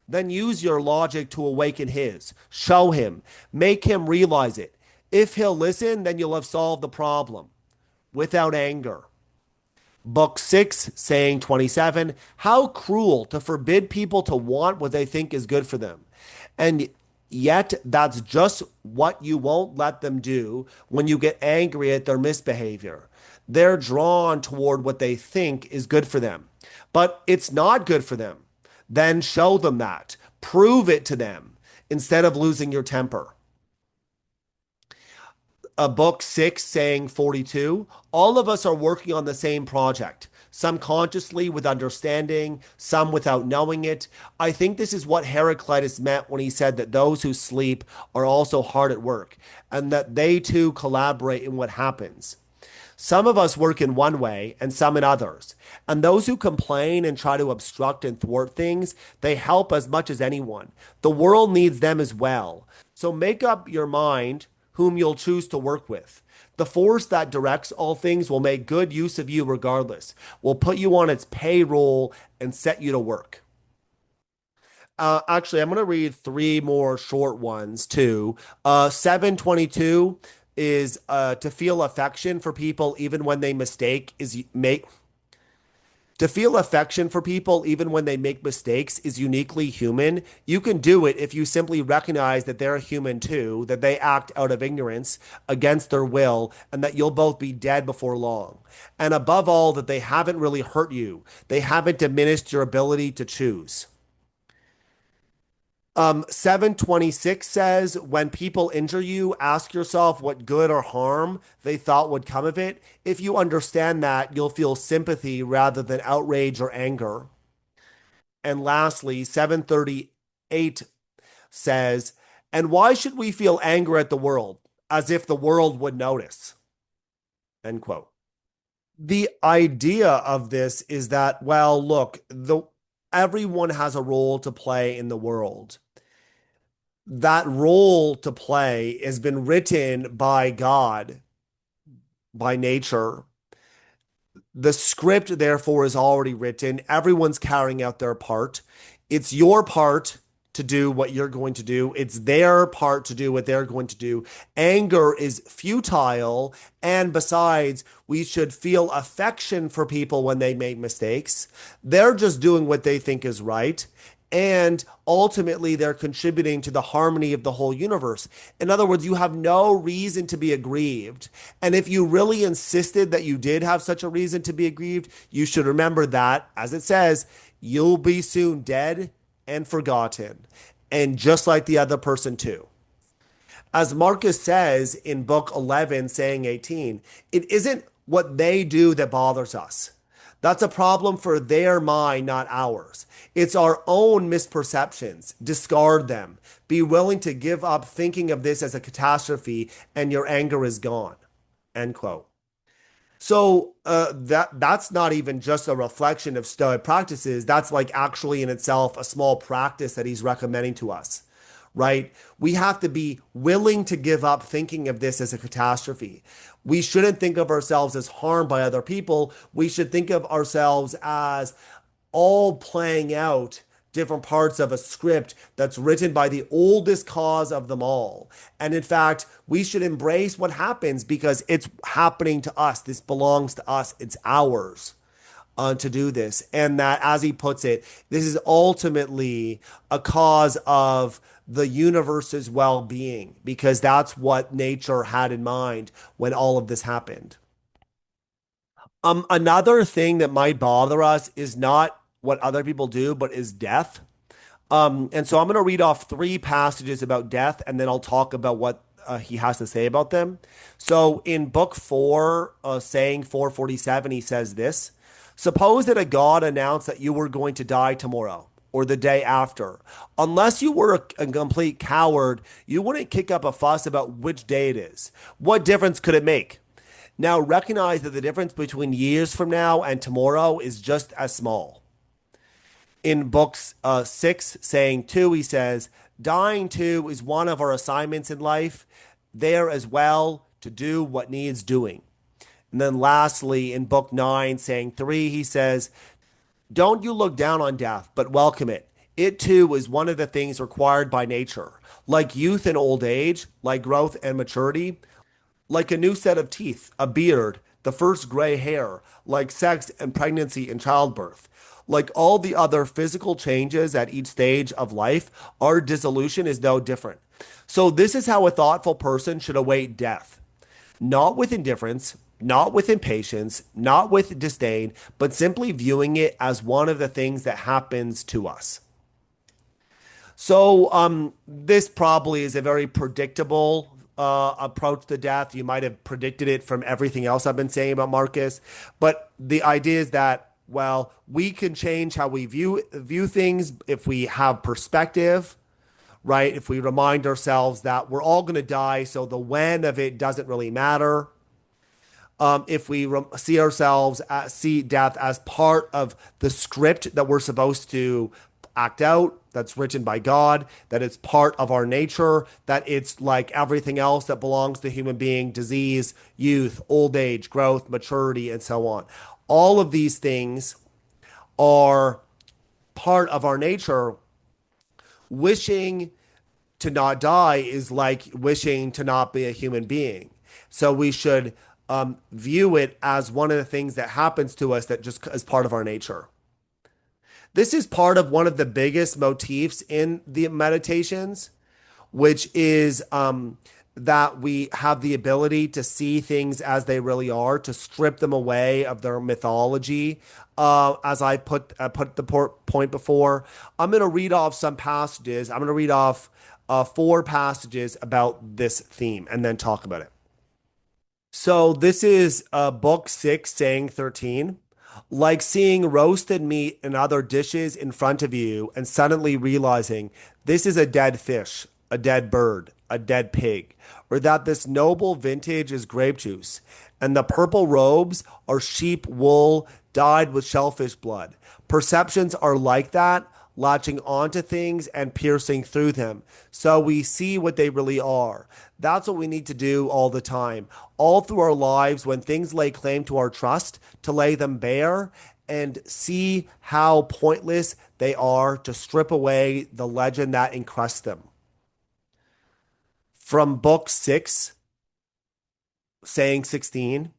Speaker 1: Then use your logic to awaken his. Show him. Make him realize it. If he'll listen, then you'll have solved the problem without anger. Book six, saying 27. How cruel to forbid people to want what they think is good for them. And yet, that's just what you won't let them do when you get angry at their misbehavior. They're drawn toward what they think is good for them, but it's not good for them. Then show them that. Prove it to them instead of losing your temper. Book six, saying 42. All of us are working on the same project, some consciously with understanding, some without knowing it. I think this is what Heraclitus meant when he said that those who sleep are also hard at work, and that they too collaborate in what happens. Some of us work in one way and some in others. And those who complain and try to obstruct and thwart things, they help as much as anyone. The world needs them as well. So make up your mind whom you'll choose to work with. The force that directs all things will make good use of you regardless, will put you on its payroll and set you to work. Actually, I'm going to read three more short ones too. 722 is to feel affection for people even when they mistake is make to feel affection for people even when they make mistakes is uniquely human. You can do it if you simply recognize that they're human too, that they act out of ignorance against their will, and that you'll both be dead before long. And above all, that they haven't really hurt you. They haven't diminished your ability to choose. 726 says, when people injure you, ask yourself what good or harm they thought would come of it. If you understand that, you'll feel sympathy rather than outrage or anger. And lastly, 738 says, and why should we feel anger at the world as if the world would notice? End quote. The idea of this is that, well, look, everyone has a role to play in the world. That role to play has been written by God, by nature. The script, therefore, is already written. Everyone's carrying out their part. It's your part to do what you're going to do. It's their part to do what they're going to do. Anger is futile. And besides, we should feel affection for people when they make mistakes. They're just doing what they think is right. And ultimately, they're contributing to the harmony of the whole universe. In other words, you have no reason to be aggrieved. And if you really insisted that you did have such a reason to be aggrieved, you should remember that, as it says, you'll be soon dead and forgotten. And just like the other person, too. As Marcus says in book 11, saying 18, it isn't what they do that bothers us. That's a problem for their mind, not ours. It's our own misperceptions. Discard them. Be willing to give up thinking of this as a catastrophe, and your anger is gone. End quote. So that's not even just a reflection of Stoic practices. That's like actually in itself a small practice that he's recommending to us, right? We have to be willing to give up thinking of this as a catastrophe. We shouldn't think of ourselves as harmed by other people. We should think of ourselves as all playing out different parts of a script that's written by the oldest cause of them all. And in fact, we should embrace what happens because it's happening to us. This belongs to us. It's ours to do this. And that, as he puts it, this is ultimately a cause of the universe's well being because that's what nature had in mind when all of this happened. Another thing that might bother us is not what other people do, but is death. And so I'm going to read off three passages about death, and then I'll talk about what he has to say about them. So in book four, saying 447, he says this: suppose that a god announced that you were going to die tomorrow or the day after. Unless you were a complete coward, you wouldn't kick up a fuss about which day it is. What difference could it make? Now recognize that the difference between years from now and tomorrow is just as small. In books 6, saying 2, he says, dying too is one of our assignments in life, there as well to do what needs doing. And then lastly, in book 9, saying 3, he says, don't you look down on death, but welcome it. It too is one of the things required by nature. Like youth and old age, like growth and maturity, like a new set of teeth, a beard, the first gray hair, like sex and pregnancy and childbirth. Like all the other physical changes at each stage of life, our dissolution is no different. So, this is how a thoughtful person should await death. Not with indifference, not with impatience, not with disdain, but simply viewing it as one of the things that happens to us. So, this probably is a very predictable approach to death. You might have predicted it from everything else I've been saying about Marcus, but the idea is that, well, we can change how we view things if we have perspective, right? If we remind ourselves that we're all going to die, so the when of it doesn't really matter. If we see ourselves see death as part of the script that we're supposed to act out, that's written by God, that it's part of our nature, that it's like everything else that belongs to human being, disease, youth, old age, growth, maturity, and so on. All of these things are part of our nature. Wishing to not die is like wishing to not be a human being. So we should view it as one of the things that happens to us that just is part of our nature. This is part of one of the biggest motifs in the meditations, which is that we have the ability to see things as they really are, to strip them away of their mythology. As I put the point before, I'm going to read off some passages. I'm going to read off four passages about this theme and then talk about it. So this is book 6, saying 13. Like seeing roasted meat and other dishes in front of you and suddenly realizing this is a dead fish, a dead bird, a dead pig, or that this noble vintage is grape juice, and the purple robes are sheep wool dyed with shellfish blood. Perceptions are like that, latching onto things and piercing through them. So we see what they really are. That's what we need to do all the time, all through our lives when things lay claim to our trust, to lay them bare and see how pointless they are, to strip away the legend that encrusts them. From book 6, saying 16.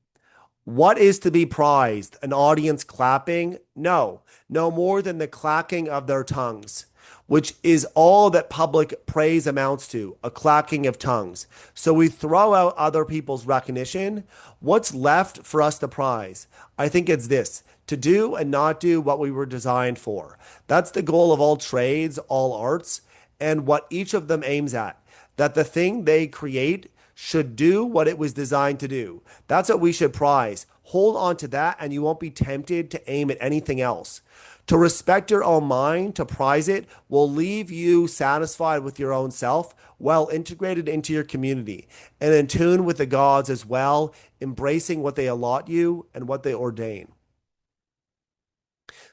Speaker 1: What is to be prized? An audience clapping? No, no more than the clacking of their tongues, which is all that public praise amounts to, a clacking of tongues. So we throw out other people's recognition. What's left for us to prize? I think it's this: to do and not do what we were designed for. That's the goal of all trades, all arts, and what each of them aims at. That the thing they create should do what it was designed to do. That's what we should prize. Hold on to that, and you won't be tempted to aim at anything else. To respect your own mind, to prize it, will leave you satisfied with your own self, well integrated into your community, and in tune with the gods as well, embracing what they allot you and what they ordain.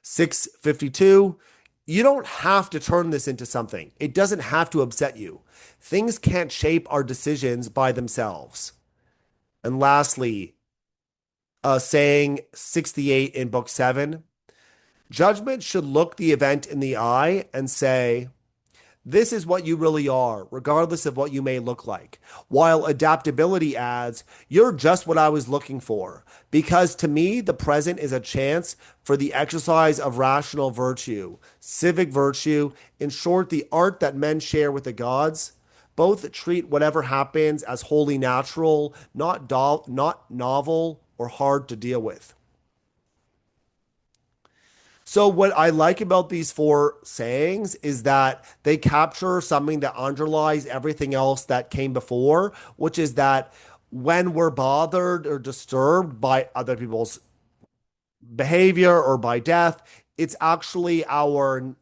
Speaker 1: 652. You don't have to turn this into something. It doesn't have to upset you. Things can't shape our decisions by themselves. And lastly, saying 68 in book 7, judgment should look the event in the eye and say, this is what you really are, regardless of what you may look like. While adaptability adds, you're just what I was looking for. Because to me, the present is a chance for the exercise of rational virtue, civic virtue, in short, the art that men share with the gods. Both treat whatever happens as wholly natural, not novel or hard to deal with. So, what I like about these four sayings is that they capture something that underlies everything else that came before, which is that when we're bothered or disturbed by other people's behavior or by death, it's actually our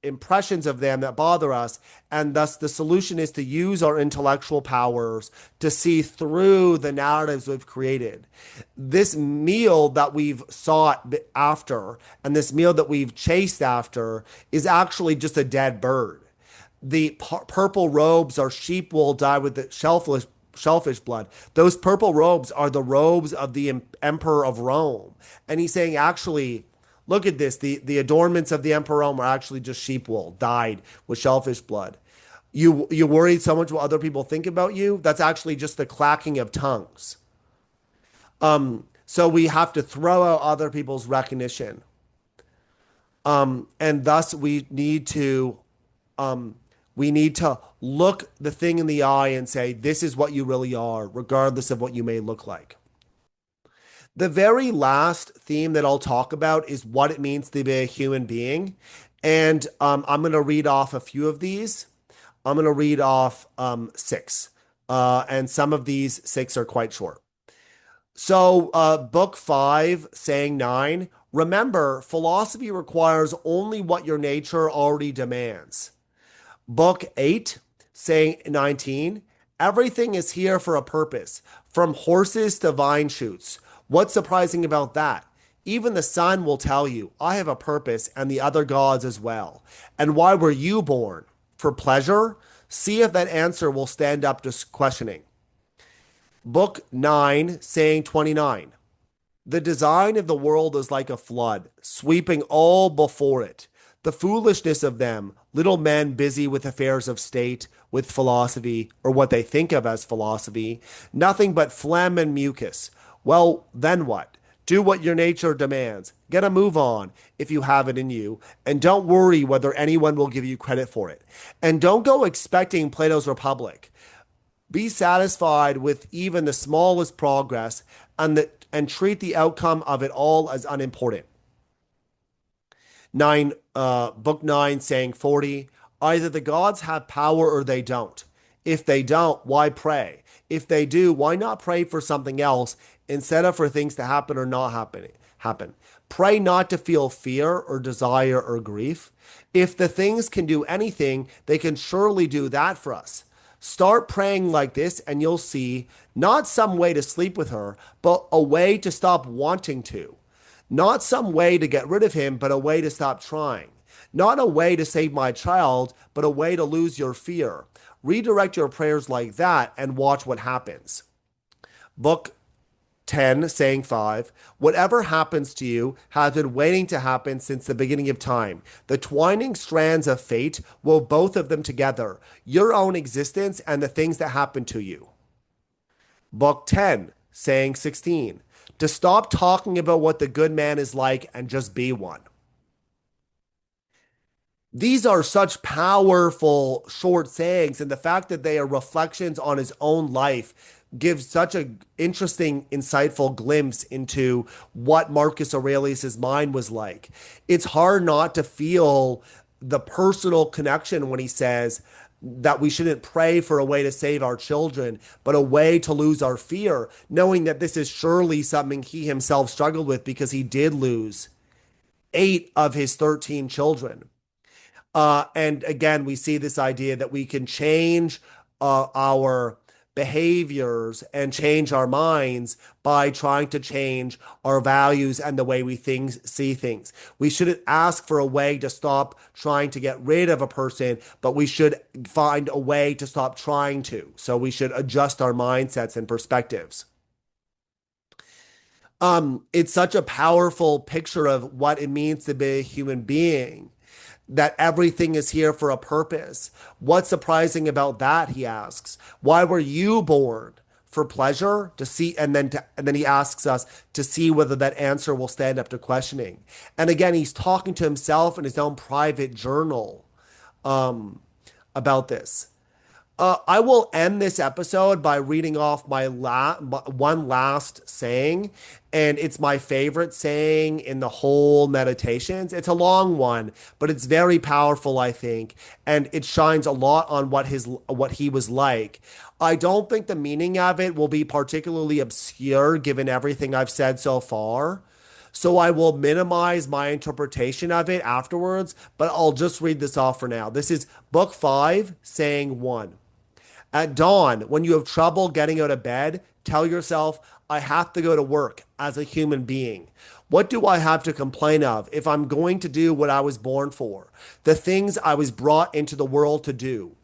Speaker 1: impressions of them that bother us. And thus, the solution is to use our intellectual powers to see through the narratives we've created. This meal that we've sought after and this meal that we've chased after is actually just a dead bird. The purple robes are sheep wool dyed with the shellfish blood. Those purple robes are the robes of the emperor of Rome. And he's saying, actually, look at this. The adornments of the emperor Rome are actually just sheep wool dyed with shellfish blood. You worried so much what other people think about you? That's actually just the clacking of tongues. So we have to throw out other people's recognition. And thus we need to look the thing in the eye and say, this is what you really are, regardless of what you may look like. The very last theme that I'll talk about is what it means to be a human being. And I'm going to read off a few of these. I'm going to read off 6. And some of these 6 are quite short. So, book 5, saying 9, remember, philosophy requires only what your nature already demands. Book 8, saying 19, everything is here for a purpose, from horses to vine shoots. What's surprising about that? Even the sun will tell you, I have a purpose, and the other gods as well. And why were you born? For pleasure? See if that answer will stand up to questioning. Book 9, saying 29. The design of the world is like a flood, sweeping all before it. The foolishness of them, little men busy with affairs of state, with philosophy, or what they think of as philosophy, nothing but phlegm and mucus. Well, then what? Do what your nature demands. Get a move on if you have it in you, and don't worry whether anyone will give you credit for it. And don't go expecting Plato's Republic. Be satisfied with even the smallest progress and treat the outcome of it all as unimportant. Book 9, saying 40, either the gods have power or they don't. If they don't, why pray? If they do, why not pray for something else instead of for things to happen or not happening? happen. Pray not to feel fear or desire or grief. If the things can do anything, they can surely do that for us. Start praying like this, and you'll see not some way to sleep with her, but a way to stop wanting to. Not some way to get rid of him, but a way to stop trying. Not a way to save my child, but a way to lose your fear. Redirect your prayers like that and watch what happens. Book 10, saying 5. Whatever happens to you has been waiting to happen since the beginning of time. The twining strands of fate wove both of them together, your own existence and the things that happen to you. Book 10, saying 16. To stop talking about what the good man is like and just be one. These are such powerful short sayings, and the fact that they are reflections on his own life gives such an interesting, insightful glimpse into what Marcus Aurelius's mind was like. It's hard not to feel the personal connection when he says that we shouldn't pray for a way to save our children, but a way to lose our fear, knowing that this is surely something he himself struggled with because he did lose 8 of his 13 children. And again, we see this idea that we can change our behaviors and change our minds by trying to change our values and the way we see things. We shouldn't ask for a way to stop trying to get rid of a person, but we should find a way to stop trying to. So we should adjust our mindsets and perspectives. It's such a powerful picture of what it means to be a human being, that everything is here for a purpose. What's surprising about that? He asks. Why were you born? For pleasure? To see, and then he asks us to see whether that answer will stand up to questioning. And again, he's talking to himself in his own private journal about this. I will end this episode by reading off one last saying, and it's my favorite saying in the whole meditations. It's a long one, but it's very powerful, I think, and it shines a lot on what he was like. I don't think the meaning of it will be particularly obscure given everything I've said so far. So I will minimize my interpretation of it afterwards, but I'll just read this off for now. This is book 5, saying 1. At dawn, when you have trouble getting out of bed, tell yourself, I have to go to work as a human being. What do I have to complain of if I'm going to do what I was born for? The things I was brought into the world to do.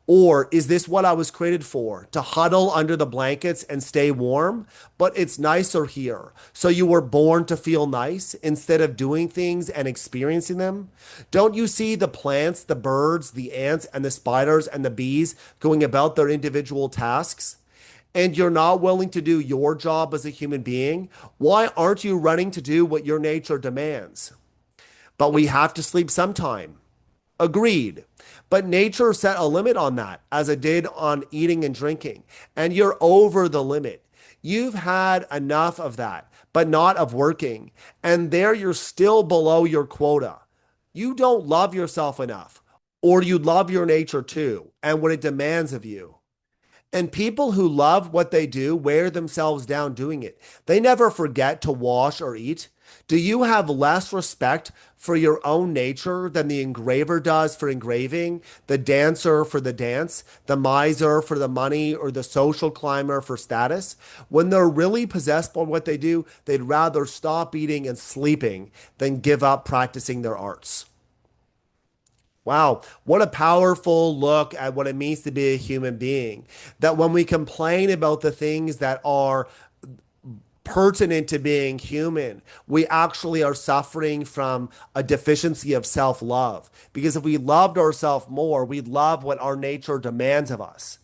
Speaker 1: Or is this what I was created for? To huddle under the blankets and stay warm? But it's nicer here. So you were born to feel nice instead of doing things and experiencing them? Don't you see the plants, the birds, the ants, and the spiders and the bees going about their individual tasks? And you're not willing to do your job as a human being? Why aren't you running to do what your nature demands? But we have to sleep sometime. Agreed. But nature set a limit on that, as it did on eating and drinking. And you're over the limit. You've had enough of that, but not of working. And there you're still below your quota. You don't love yourself enough, or you love your nature too, and what it demands of you. And people who love what they do wear themselves down doing it. They never forget to wash or eat. Do you have less respect for your own nature than the engraver does for engraving, the dancer for the dance, the miser for the money, or the social climber for status? When they're really possessed by what they do, they'd rather stop eating and sleeping than give up practicing their arts. Wow, what a powerful look at what it means to be a human being. That when we complain about the things that are pertinent to being human, we actually are suffering from a deficiency of self-love. Because if we loved ourselves more, we'd love what our nature demands of us.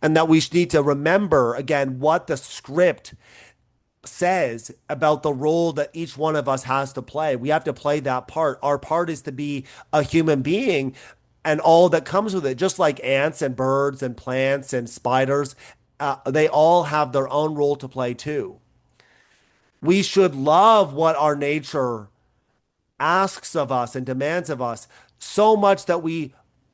Speaker 1: And that we need to remember, again, what the script says about the role that each one of us has to play. We have to play that part. Our part is to be a human being and all that comes with it, just like ants and birds and plants and spiders. They all have their own role to play too. We should love what our nature asks of us and demands of us so much that we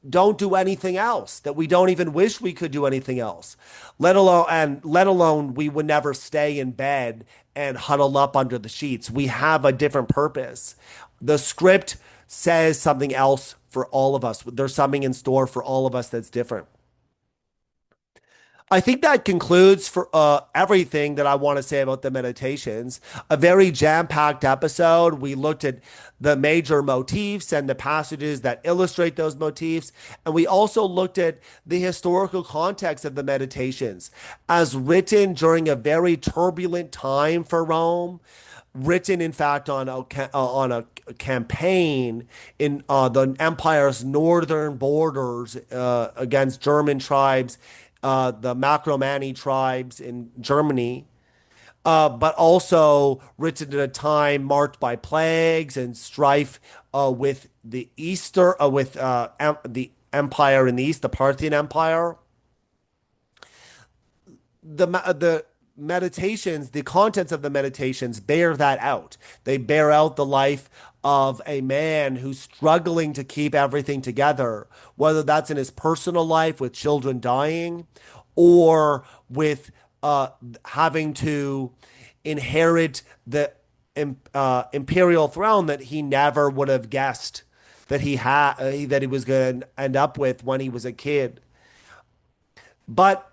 Speaker 1: don't do anything else, that we don't even wish we could do anything else. Let alone we would never stay in bed and huddle up under the sheets. We have a different purpose. The script says something else for all of us. There's something in store for all of us that's different. I think that concludes for everything that I want to say about the meditations. A very jam-packed episode. We looked at the major motifs and the passages that illustrate those motifs, and we also looked at the historical context of the meditations as written during a very turbulent time for Rome, written in fact on a campaign in the empire's northern borders against German tribes, the Macromani tribes in Germany, but also written at a time marked by plagues and strife with the empire in the east, the Parthian Empire. The meditations, the contents of the meditations bear that out. They bear out the life of a man who's struggling to keep everything together, whether that's in his personal life with children dying or with having to inherit the imperial throne that he never would have guessed that he was going to end up with when he was a kid. But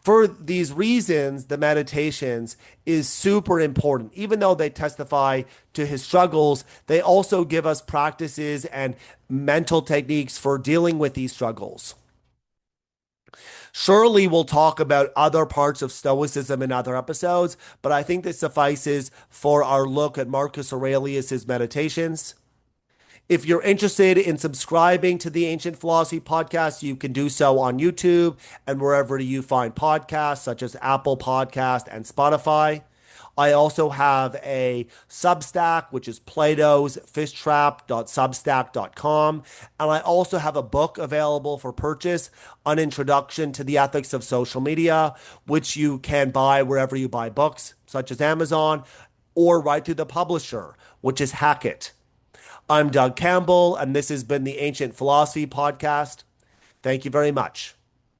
Speaker 1: for these reasons, the meditations is super important. Even though they testify to his struggles, they also give us practices and mental techniques for dealing with these struggles. Surely we'll talk about other parts of Stoicism in other episodes, but I think this suffices for our look at Marcus Aurelius's meditations. If you're interested in subscribing to the Ancient Philosophy podcast, you can do so on YouTube and wherever you find podcasts, such as Apple Podcast and Spotify. I also have a Substack, which is Plato's fishtrap.substack.com. And I also have a book available for purchase, An Introduction to the Ethics of Social Media, which you can buy wherever you buy books, such as Amazon, or right through the publisher, which is Hackett. I'm Doug Campbell, and this has been the Ancient Philosophy Podcast. Thank you very much.